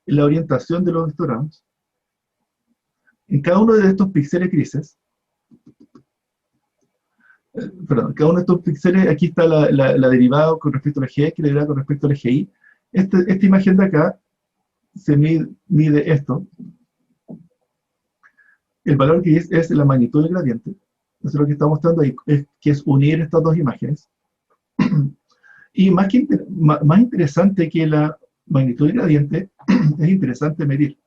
la orientación de los histogramas. En cada uno de estos píxeles grises, perdón, cada uno de estos píxeles, aquí está la derivada con respecto a la G, que la derivada con respecto a la GI. Esta imagen de acá se mide esto. El valor que es la magnitud del gradiente. Entonces lo que está mostrando ahí es que es unir estas dos imágenes. Y más interesante que la magnitud del gradiente, es interesante medir.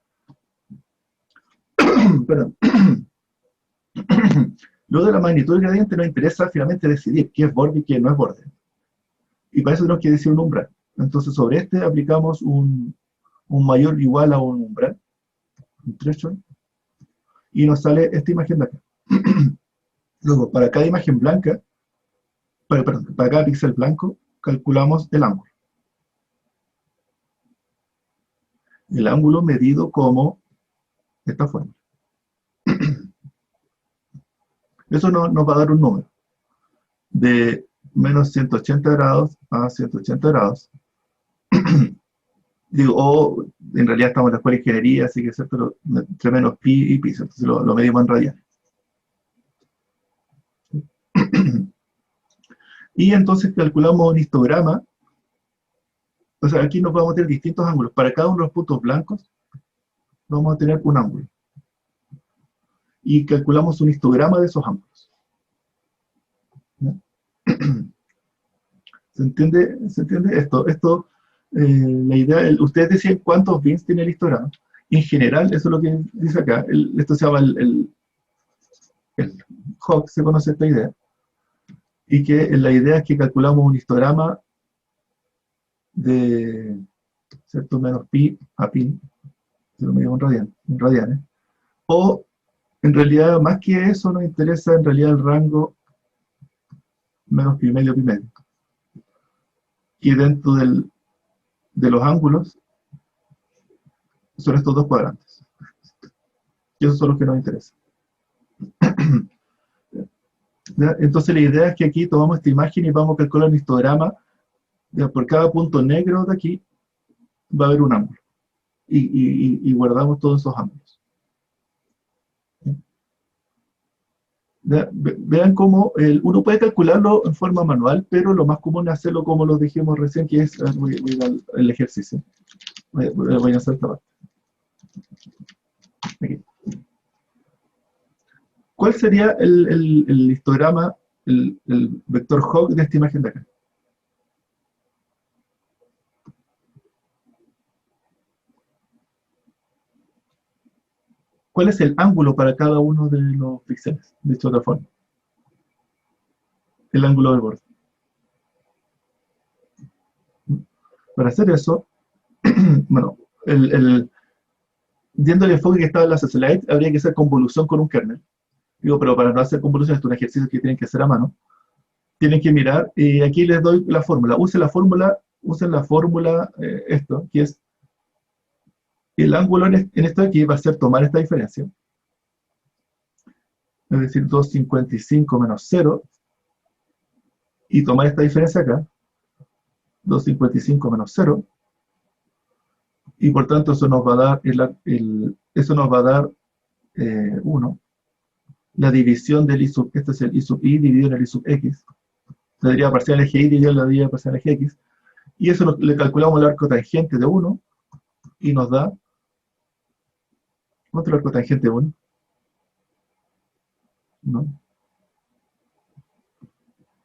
Perdón. Luego de la magnitud del gradiente nos interesa finalmente decidir qué es borde y qué no es borde. Y para eso tenemos que decir un umbral. Entonces sobre este aplicamos un mayor o igual a un umbral, un threshold, y nos sale esta imagen de acá. Luego, para cada imagen blanca, para cada píxel blanco, calculamos el ángulo. El ángulo medido como esta forma. Eso nos va a dar un número de menos 180 grados a 180 grados. Digo, o en realidad estamos en la escuela de ingeniería, así que es pero entre menos pi y pi, entonces lo medimos en radianes. Y entonces calculamos un histograma. O sea, aquí nos vamos a tener distintos ángulos. Para cada uno de los puntos blancos, vamos a tener un ángulo. Y calculamos un histograma de esos ángulos. ¿Se entiende esto? La idea, ustedes decían cuántos bins tiene el histograma. En general, eso es lo que dice acá, esto se llama el Hawk, se conoce esta idea, y que la idea es que calculamos un histograma de, ¿cierto?, menos pi a pi, si lo medimos en radianes, o en realidad, más que eso, nos interesa en realidad el rango menos pi medio, y dentro de los ángulos son estos dos cuadrantes, y esos son los que nos interesan. ¿Ya? Entonces la idea es que aquí tomamos esta imagen y vamos a calcular un histograma. ¿Ya? Por cada punto negro de aquí va a haber un ángulo, y guardamos todos esos ángulos. ¿Ya? Vean cómo uno puede calcularlo en forma manual, pero lo más común es hacerlo como lo dijimos recién, que es, voy a ir al ejercicio. Voy a hacer esta parte. Aquí. ¿Cuál sería el histograma, el vector Hawk de esta imagen de acá? ¿Cuál es el ángulo para cada uno de los píxeles? Dicho de otra forma. El ángulo del borde. Para hacer eso, bueno, viendo el enfoque que estaba en la slide, habría que hacer convolución con un kernel. Digo, pero para no hacer convolución, esto es un ejercicio que tienen que hacer a mano. Tienen que mirar, y aquí les doy la fórmula. Usen la fórmula, esto, que es el ángulo en esto de aquí va a ser tomar esta diferencia, es decir, 255 menos 0, y tomar esta diferencia acá, 255 menos 0, y por tanto eso nos va a dar, eso nos va a dar 1, la división del I sub, este es el I sub I dividido en el I sub X, la derivada parcial de GI dividido en la derivada parcial de GX, y eso le calculamos el arco tangente de 1, y nos da, ¿cuánto es el arco tangente de 1? ¿No?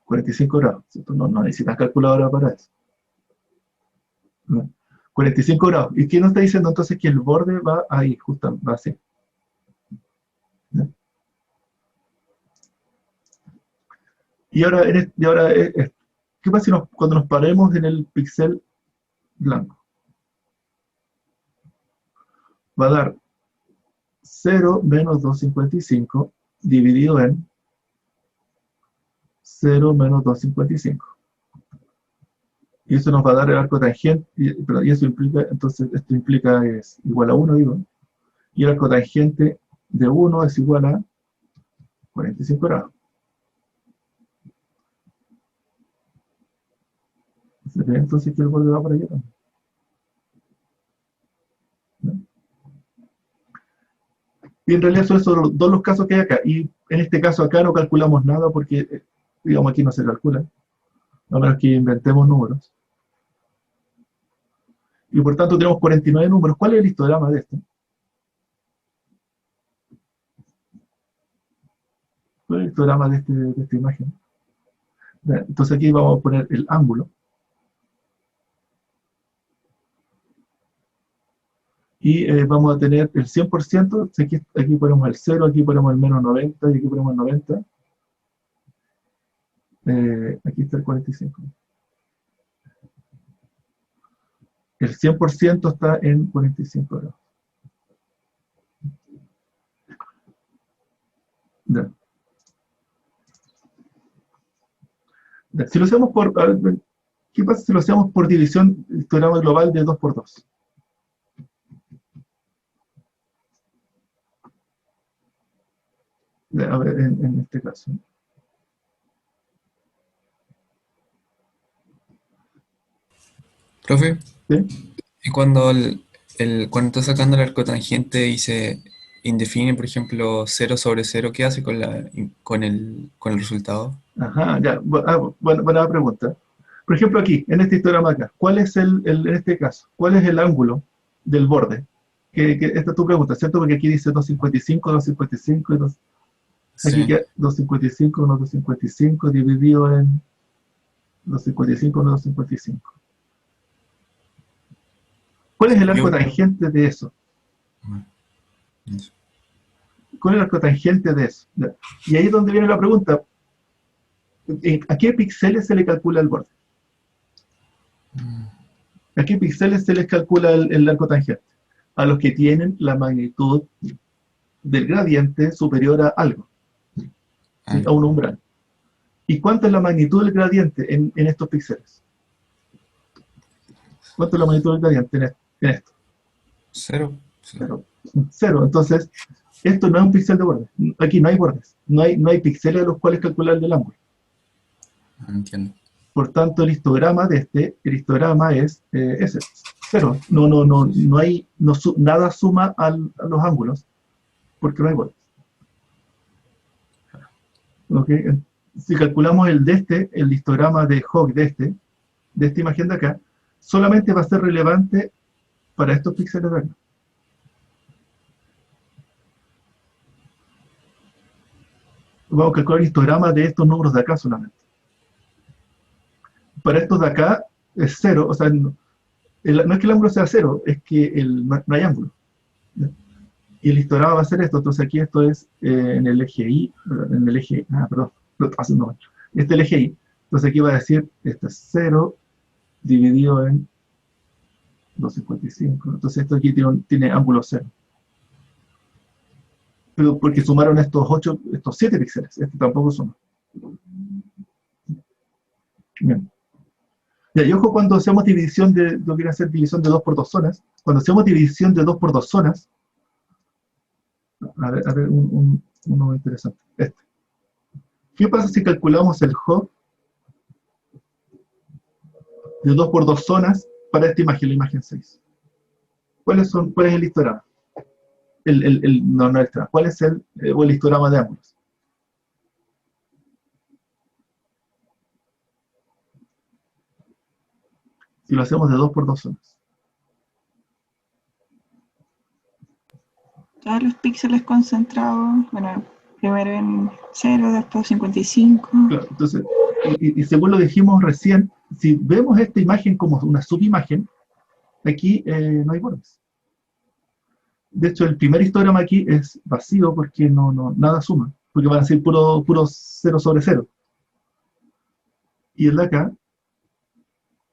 45 grados, ¿cierto? No necesitas calculadora para eso. ¿No? 45 grados. ¿Y qué nos está diciendo entonces? Que el borde va ahí, justo, va así. ¿No? Y ahora, ¿qué pasa si cuando nos paremos en el píxel blanco? Va a dar 0 menos 255 dividido en 0 menos 255. Y eso nos va a dar el arco tangente, y eso implica, entonces esto implica es igual a 1, digo, y el arco tangente de 1 es igual a 45 grados. ¿Se ve entonces que el borde va para allá también? ¿No? Y en realidad son esos dos los casos que hay acá, y en este caso acá no calculamos nada porque, digamos, aquí no se calcula, a menos que inventemos números. Y por tanto tenemos 49 números. ¿Cuál es el histograma de esto? ¿Cuál es el histograma de esta imagen? Entonces aquí vamos a poner el ángulo. Y vamos a tener el 100%, aquí ponemos el 0, aquí ponemos el menos 90, y aquí ponemos el 90. Aquí está el 45. El 100% está en 45 grados. Ya. Ya. Si lo hacemos por, a ver, ¿qué pasa si lo hacemos por división histograma global de 2 por 2? A ver, en este caso. Profe, ¿Sí? y cuando cuando está sacando el arco tangente y se indefine, por ejemplo, 0 sobre 0, ¿qué hace con el resultado? Ajá, ya. Buena pregunta. Por ejemplo, aquí, en este histograma acá, ¿cuál es en este caso, cuál es el ángulo del borde? Esta es tu pregunta, ¿cierto? Porque aquí dice 255, 255, aquí Sí. queda 255, 255 dividido en 255, 255. ¿Cuál es el arco Yo, tangente de eso? Bueno, eso. ¿Cuál es el arco tangente de eso? ¿Ya? Y ahí es donde viene la pregunta. ¿A qué píxeles se le calcula el borde? ¿A qué píxeles se les calcula el arco tangente? A los que tienen la magnitud del gradiente superior a algo, ¿sí? A un umbral. ¿Y cuánto es la magnitud del gradiente en estos píxeles? ¿Cuánto es la magnitud del gradiente en esto? Cero. Cero. Cero. Entonces, esto no es un píxel de borde. Aquí no hay bordes. No hay píxeles a los cuales calcular el ángulo. Entiendo. Por tanto, el histograma el histograma es ese, cero. No hay, nada suma a los ángulos, porque no hay bordes. ¿Okay? Si calculamos el histograma de Hawk de esta imagen de acá, solamente va a ser relevante para estos píxeles de acá. Vamos a calcular el histograma de estos números de acá solamente. Para estos de acá es cero, o sea, no es que el ángulo sea cero, es que no hay ángulo. ¿Ya? Y el histograma va a ser esto, entonces aquí esto es en el eje Y, perdón, lo estoy haciendo mal. Este es el eje Y, entonces aquí va a decir, este es 0 dividido en 255, entonces esto aquí tiene ángulo 0. Pero porque sumaron estos 7 píxeles, este tampoco suma. Bien. Ya, y ojo cuando hacemos división no quiero hacer división de 2 por 2 zonas, cuando hacemos división de 2 por 2 zonas, a ver uno interesante, este. ¿Qué pasa si calculamos el Hawk de 2 por 2 zonas para esta imagen, la imagen 6? ¿Cuál es el histograma? No extra. ¿Cuál es el histograma de ángulos? Si lo hacemos de 2 por 2 zonas. Todos los píxeles concentrados, bueno, primero en 0, después 55. Claro, entonces, y según lo dijimos recién, si vemos esta imagen como una subimagen, aquí no hay bordes. De hecho, el primer histograma aquí es vacío porque nada suma, porque van a ser puro 0 sobre 0. Y el de acá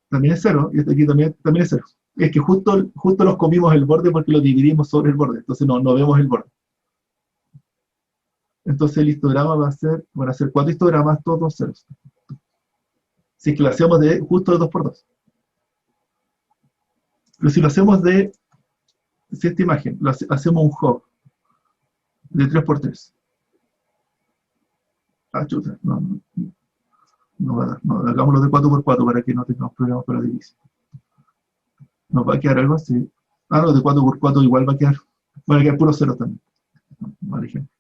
también es 0, y este aquí también es 0. Es que justo nos comimos el borde porque lo dividimos sobre el borde, entonces no vemos el borde. Entonces el histograma van a ser 4 histogramas, todos ceros. Si es que lo hacemos justo de 2 por 2. Pero si lo hacemos si esta imagen, hacemos un Hawk de 3 por 3. Ah, chuta, no va a dar. No, hagámoslo de 4 por 4 para que no tengamos problemas para la división. Nos va a quedar algo así. Ah, no, de 4 por 4 igual va a quedar puro 0 también. Mal ejemplo.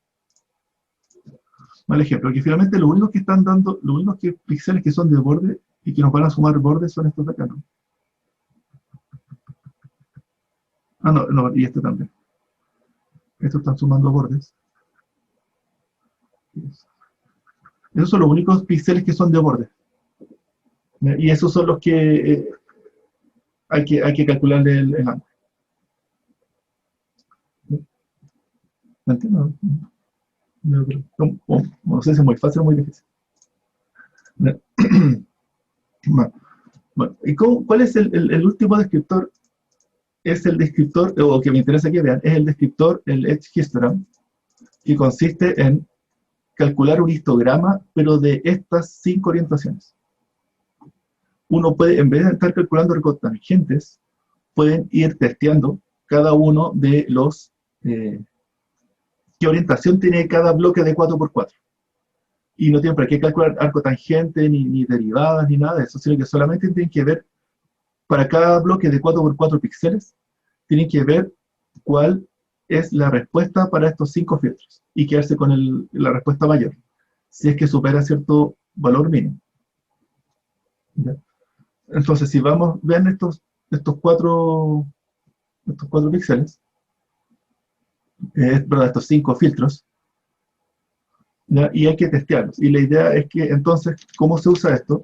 Mal ejemplo, que finalmente lo único que están dando, los únicos píxeles que son de borde y que nos van a sumar bordes son estos de acá, ¿no? Ah, no, y este también. Estos están sumando bordes. Esos son los únicos píxeles que son de borde. Y esos son los que hay que calcularle el ángulo. ¿Me entiendes? No sé si es muy fácil o muy difícil. Bueno, ¿y cuál es el último descriptor? Es el descriptor, o que me interesa que vean, es el descriptor, el Edge Histogram, que consiste en calcular un histograma, pero de estas 5 orientaciones. Uno puede, en vez de estar calculando arcotangentes, pueden ir testeando cada uno de los qué orientación tiene cada bloque de 4x4. Y no tienen para qué calcular arcotangente, ni derivadas, ni nada de eso, sino que solamente tienen que ver, para cada bloque de 4x4 píxeles, tienen que ver cuál es la respuesta para estos 5 filtros y quedarse con la respuesta mayor, si es que supera cierto valor mínimo. ¿Ya? Entonces, si vean estos 4 píxeles, estos 5 filtros, ¿ya? Y hay que testearlos. Y la idea es que, entonces, ¿cómo se usa esto?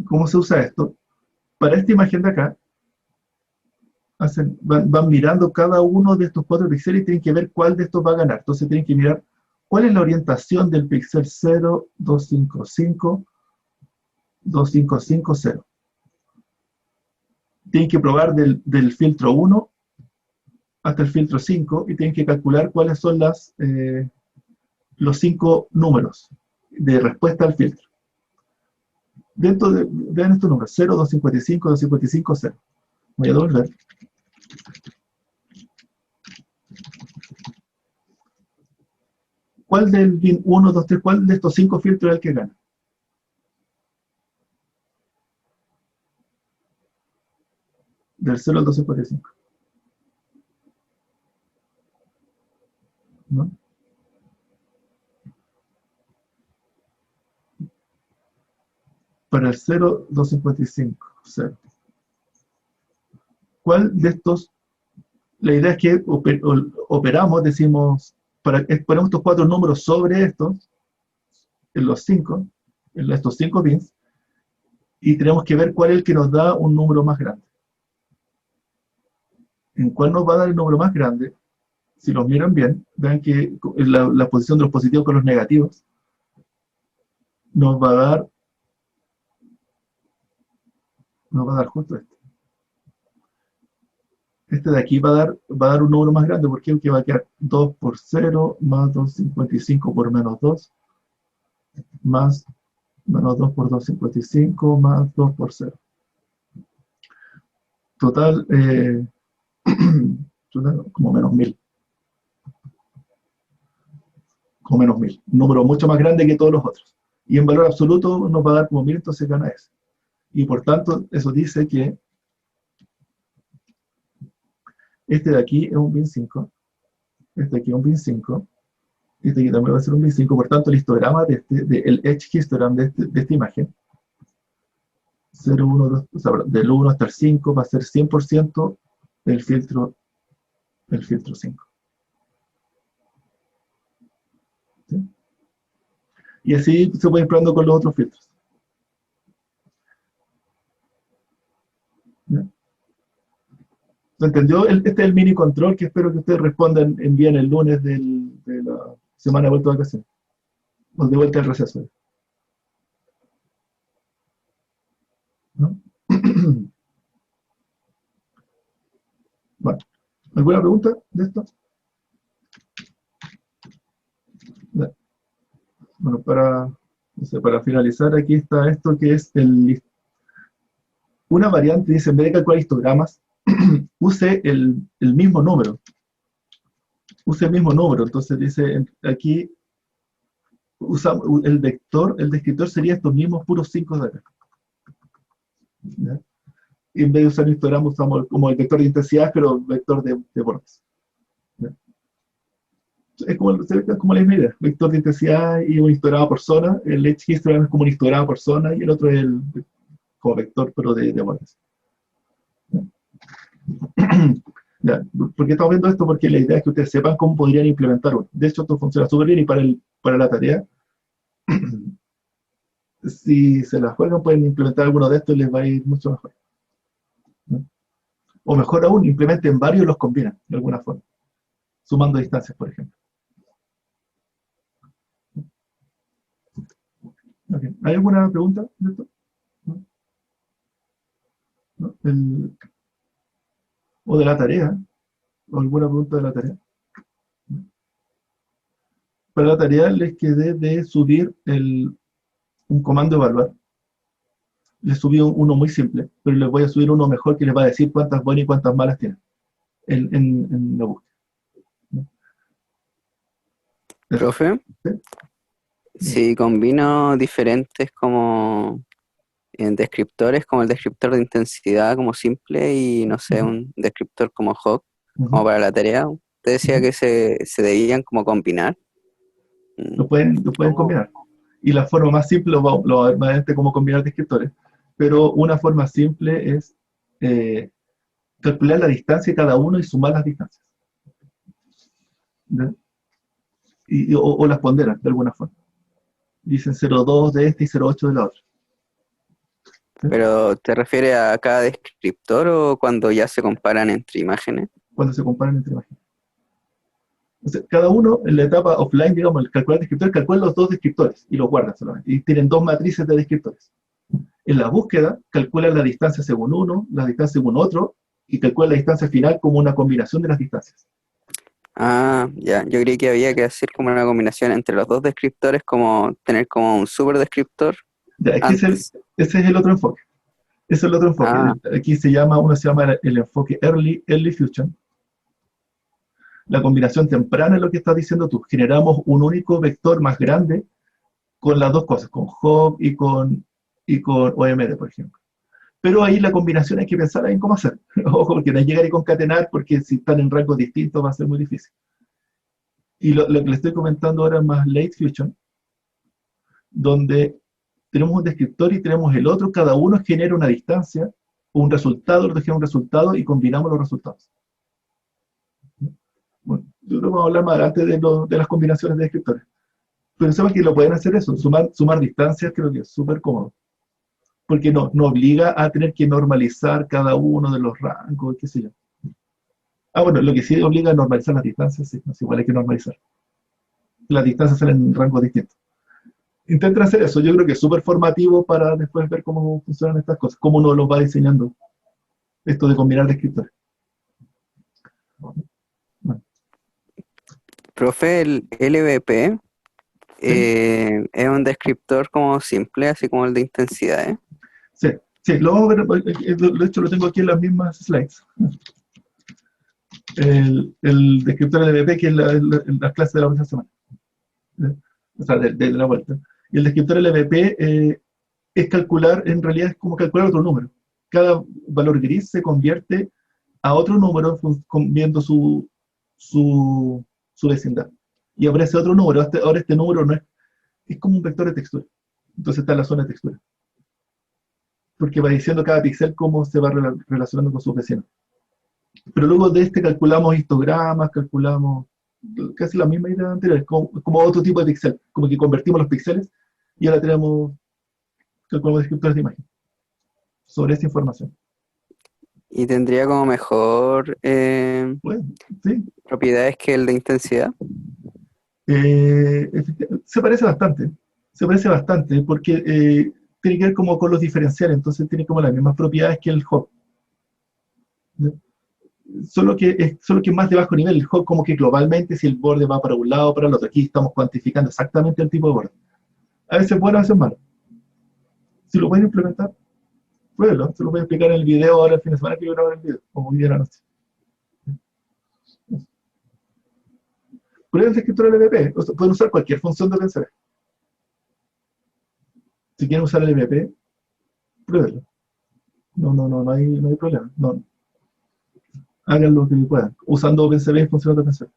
¿Cómo se usa esto? para esta imagen de acá, van mirando cada uno de estos 4 píxeles y tienen que ver cuál de estos va a ganar. Entonces tienen que mirar cuál es la orientación del píxel 0, 255, 2550. Tienen que probar del filtro 1 hasta el filtro 5 y tienen que calcular cuáles son los 5 números de respuesta al filtro. Dentro de estos números, 0, 255, 255, 0. Voy a devolver. ¿Cuál del bin 1, 2, 3, cuál de estos 5 filtros es el que gana? Del 0 al 255. ¿No? Para el 0, 255, 0. ¿Cuál de estos? La idea es que operamos, decimos, ponemos estos 4 números sobre estos, en los 5, en estos 5 bins, y tenemos que ver cuál es el que nos da un número más grande. ¿En cuál nos va a dar el número más grande? Si los miran bien, vean que la posición de los positivos con los negativos nos va a dar justo este. Este de aquí va a dar un número más grande, porque va a quedar 2 por 0, más 255 por menos 2, más menos 2 por 255, más 2 por 0. Total, como menos 1000. Como menos 1000. Un número mucho más grande que todos los otros. Y en valor absoluto nos va a dar como 1000, entonces gana ese. Y por tanto, eso dice que este de aquí es un bin 5, este de aquí es un bin 5, este de aquí también va a ser un bin 5, por tanto el histograma el edge histogram de esta imagen, 0, 1, 2, o sea, del 1 hasta el 5 va a ser 100% el filtro 5. ¿Sí? Y así se puede ir probando con los otros filtros. ¿Ya? ¿Se entendió? Este es el mini control que espero que ustedes respondan bien el lunes de la semana de vuelta de vacaciones. O de vuelta al receso. ¿No? Bueno, ¿alguna pregunta de esto? No. Bueno, para finalizar, aquí está esto que es una variante, dice, en vez de calcular histogramas, use el mismo número. Use el mismo número. Entonces dice, aquí usamos el vector, el descriptor sería estos mismos puros 5 de acá. ¿Ya? Y en vez de usar un histograma, usamos como el vector de intensidad, pero el vector de bordes. ¿Ya? Es como la misma idea, vector de intensidad y un histograma por zona. El edge histogram es como un histograma por zona y el otro es como vector, pero de bordes. ¿Ya? ¿Por qué estamos viendo esto? Porque la idea es que ustedes sepan cómo podrían implementar uno. De hecho, esto funciona súper bien y para la tarea, si se la juegan, pueden implementar alguno de estos y les va a ir mucho mejor. ¿No? O mejor aún, implementen varios y los combinan de alguna forma, sumando distancias, por ejemplo. Okay. ¿Hay alguna pregunta de esto? ¿No? ¿No? O de la tarea, o alguna pregunta de la tarea. Para la tarea les quedé de subir un comando evaluar. Les subí uno muy simple, pero les voy a subir uno mejor que les va a decir cuántas buenas y cuántas malas tienen en la búsqueda. ¿No? Profe, ¿Sí? si combino diferentes como en descriptores, como el descriptor de intensidad como simple y no sé, un descriptor como Hawk, como para la tarea, usted decía que se debían como combinar. Lo pueden combinar. Y la forma más simple, lo va a ver más adelante cómo combinar descriptores, pero una forma simple es calcular la distancia de cada uno y sumar las distancias. O las ponderan de alguna forma. Dicen 0,2 de este y 0,8 de la otra. ¿Pero te refieres a cada descriptor o cuando ya se comparan entre imágenes? Cuando se comparan entre imágenes. Entonces, cada uno en la etapa offline, digamos, el calcular descriptor, calcula los dos descriptores y los guarda solamente. Y tienen dos matrices de descriptores. En la búsqueda, calcula la distancia según uno, la distancia según otro, y calcula la distancia final como una combinación de las distancias. Ah, ya, yo creí que había que hacer como una combinación entre los dos descriptores, como tener como un super descriptor Ya, aquí antes. ese es el otro enfoque. Ese es el otro enfoque. Ah, Aquí uno se llama el enfoque Early Fusion. La combinación temprana es lo que estás diciendo tú. Generamos un único vector más grande con las dos cosas, con Hop y con OMD, por ejemplo. Pero ahí la combinación hay que pensar en cómo hacer. Ojo, porque no es llegar y concatenar, porque si están en rangos distintos va a ser muy difícil. Y lo que le estoy comentando ahora es más Late Fusion, donde tenemos un descriptor y tenemos el otro, cada uno genera una distancia, un resultado, el otro genera un resultado y combinamos los resultados. Bueno, yo creo que vamos a hablar más adelante de las combinaciones de descriptores. Pero sepan que lo pueden hacer eso, sumar distancias, creo que es súper cómodo. Porque no obliga a tener que normalizar cada uno de los rangos, qué sé yo. Bueno, lo que sí obliga a normalizar las distancias, sí, no es igual hay que normalizar. Las distancias salen en rangos distintos. Intenten hacer eso, yo creo que es súper formativo para después ver cómo funcionan estas cosas, cómo uno los va diseñando, esto de combinar descriptores. Bueno, profe, el LVP ¿sí? es un descriptor como simple, así como el de intensidad, ¿eh? Sí, lo vamos a ver, de hecho lo tengo aquí en las mismas slides. El descriptor LVP, que es la clase de la próxima semana. O sea, de la vuelta. Y el descriptor LVP es calcular, en realidad es como calcular otro número. Cada valor gris se convierte a otro número viendo su vecindad. Y aparece otro número. Ahora este número no es como un vector de textura. Entonces está en la zona de textura. Porque va diciendo cada píxel cómo se va relacionando con sus vecinos. Pero luego de este calculamos histogramas, calculamos casi la misma idea anterior, como otro tipo de píxel, como que convertimos los píxeles y ahora calculamos descriptores de imagen sobre esa información. Y tendría como mejor Bueno, sí, propiedades que el de intensidad. se parece bastante porque tiene que ver como con los diferenciales, entonces tiene como las mismas propiedades que el Hop. Solo que es más de bajo nivel. El Hop como que globalmente si el borde va para un lado o para el otro. Aquí estamos cuantificando exactamente el tipo de borde. A veces bueno, a veces malo. Si lo pueden implementar, pruébelo. Se lo voy a explicar en el video ahora el fin de semana que voy a grabar el video, o hoy día en la noche. Prueben el descriptor LVP. Pueden usar cualquier función de OpenCV. Si quieren usar el LVP, pruébenlo. No hay problema. No. Hagan lo que puedan, usando OpenCV y funciones de OpenCV.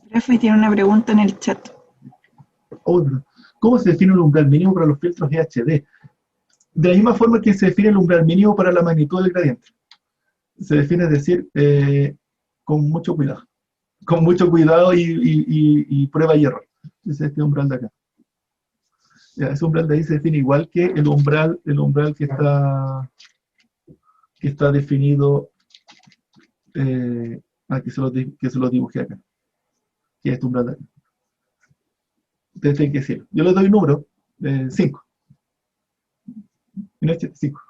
Refi tiene una pregunta en el chat. ¿Cómo se define el umbral mínimo para los filtros EHD? De la misma forma que se define el umbral mínimo para la magnitud del gradiente. Se define, es decir, con mucho cuidado. Con mucho cuidado y prueba y error. Ese es este umbral de acá. Ya, ese umbral de ahí se define igual que el umbral que está definido, que se lo dibujé acá. Que es este umbral de acá. Ustedes tienen que decirlo. Yo les doy un número, 5. Y no es 5.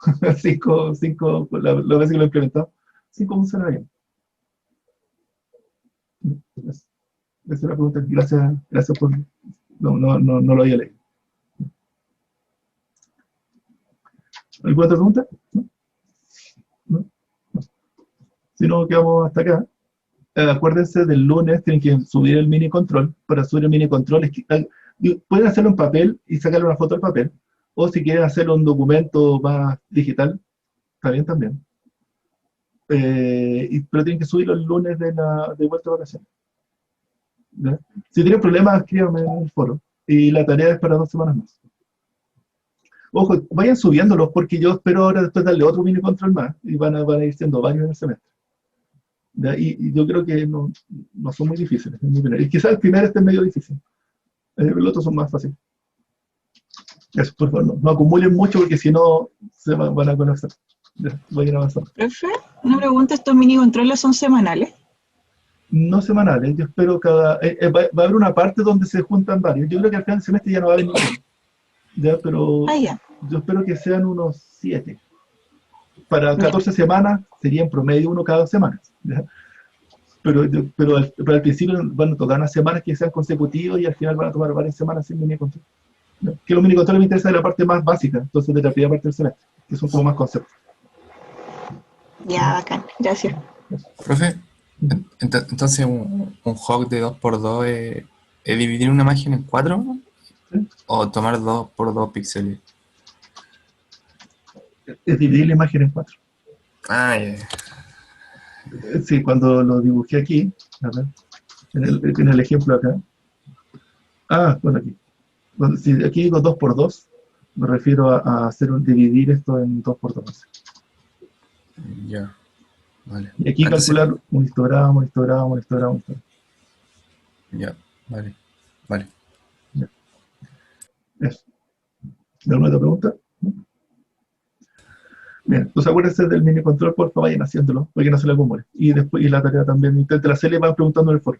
5, las veces que lo he implementado, 5 funciona bien. Esa es la pregunta. Gracias por... No lo había leído. ¿Alguna otra pregunta? ¿No? Si no, quedamos hasta acá. Acuérdense del lunes, tienen que subir el mini control. Para subir el mini control, pueden hacerlo en papel y sacarle una foto al papel. O si quieren hacerlo en un documento más digital, está bien también. Pero tienen que subirlo el lunes de vuelta de vacaciones. ¿Ya? Si tienen problemas, escríbanme en el foro. Y la tarea es para 2 semanas más. Ojo, vayan subiéndolos porque yo espero ahora después darle otro mini control más y van a ir siendo varios en el semestre. Y yo creo que no son muy difíciles. Y quizás el primero esté medio difícil. Los otros son más fáciles. Eso, por favor, no acumulen mucho porque si no se van a colapsar. Ya, voy a ir avanzando. Profe, una pregunta, ¿estos mini controles son semanales? No semanales, yo espero va a haber una parte donde se juntan varios. Yo creo que al final del semestre ya no va a haber ninguno. Ya, pero Ya. yo espero que sean unos 7. Para Ya. 14 semanas sería en promedio uno cada 2 semanas. ¿Ya? Pero al principio van a tocar unas semanas que sean consecutivos y al final van a tomar varias semanas sin mini control. ¿Ya? Que los mini controles me interesa de la parte más básica, entonces de la primera parte del semestre, que son como más conceptos. Ya, bacán, gracias. Profe, entonces un hog de 2x2 es dividir una imagen en 4 ¿Sí? o tomar 2x2 píxeles. Es dividir la imagen en 4. Ah, ya. Sí, cuando lo dibujé aquí, a ver, en el ejemplo acá. Bueno, aquí. Si aquí digo 2x2, me refiero a dividir esto en 2x2. Ya, vale. Y aquí Entonces, calcular un histograma. ya, vale. Ya. Eso. ¿Alguna otra pregunta? Bien, entonces acuérdense del mini control, por favor, vayan haciéndolo, para que no se le acumule. Y después, y la tarea también, intente la hacerla y van preguntando en el foro.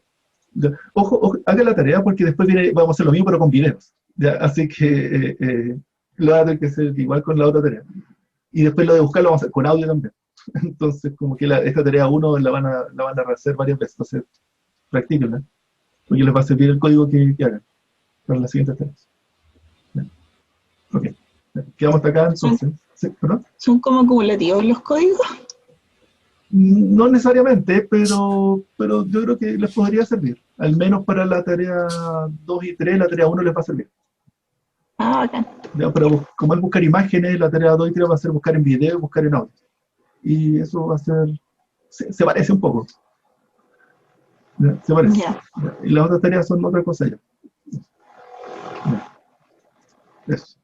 Ya. Ojo, haga la tarea porque después vamos a hacer lo mismo, pero con videos. ¿Ya? Así que lo va a tener que hacer igual con la otra tarea. Y después lo de buscar lo vamos a hacer con audio también. Entonces, como que esta tarea 1 la van a rehacer varias veces. Entonces, practíquenla, porque les va a servir el código que hagan para las siguientes tareas. ¿Ya? Ok. Quedamos hasta acá entonces. ¿Sí? ¿Perdón? ¿Son como acumulativos los códigos? No necesariamente, pero yo creo que les podría servir. Al menos para la tarea 2 y 3, la tarea 1 les va a servir. Bacán. Ya, pero como es buscar imágenes, la tarea 2 y 3 va a ser buscar en video, buscar en audio. Y eso va a ser, se parece un poco. ¿Ya? Se parece. Ya. ¿Ya? Y las otras tareas son otra cosa ya. ¿Ya? Eso.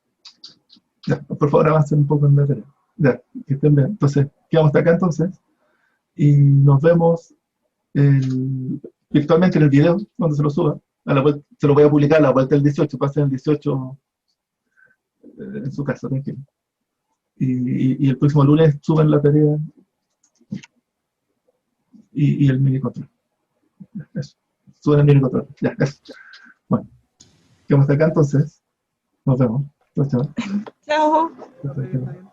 Ya, por favor avancen un poco en la tarea. Ya, que estén bien. Entonces, quedamos hasta acá entonces. Y nos vemos virtualmente en el video cuando se lo suba. Se lo voy a publicar a la vuelta del 18, pasen el 18 en su casa, tranquilo. Y el próximo lunes suben la tarea y el mini control. Eso. Suben el mini control. Ya, eso. Bueno, quedamos hasta acá entonces. Nos vemos. Chao, chao. Chao. Chao, chao.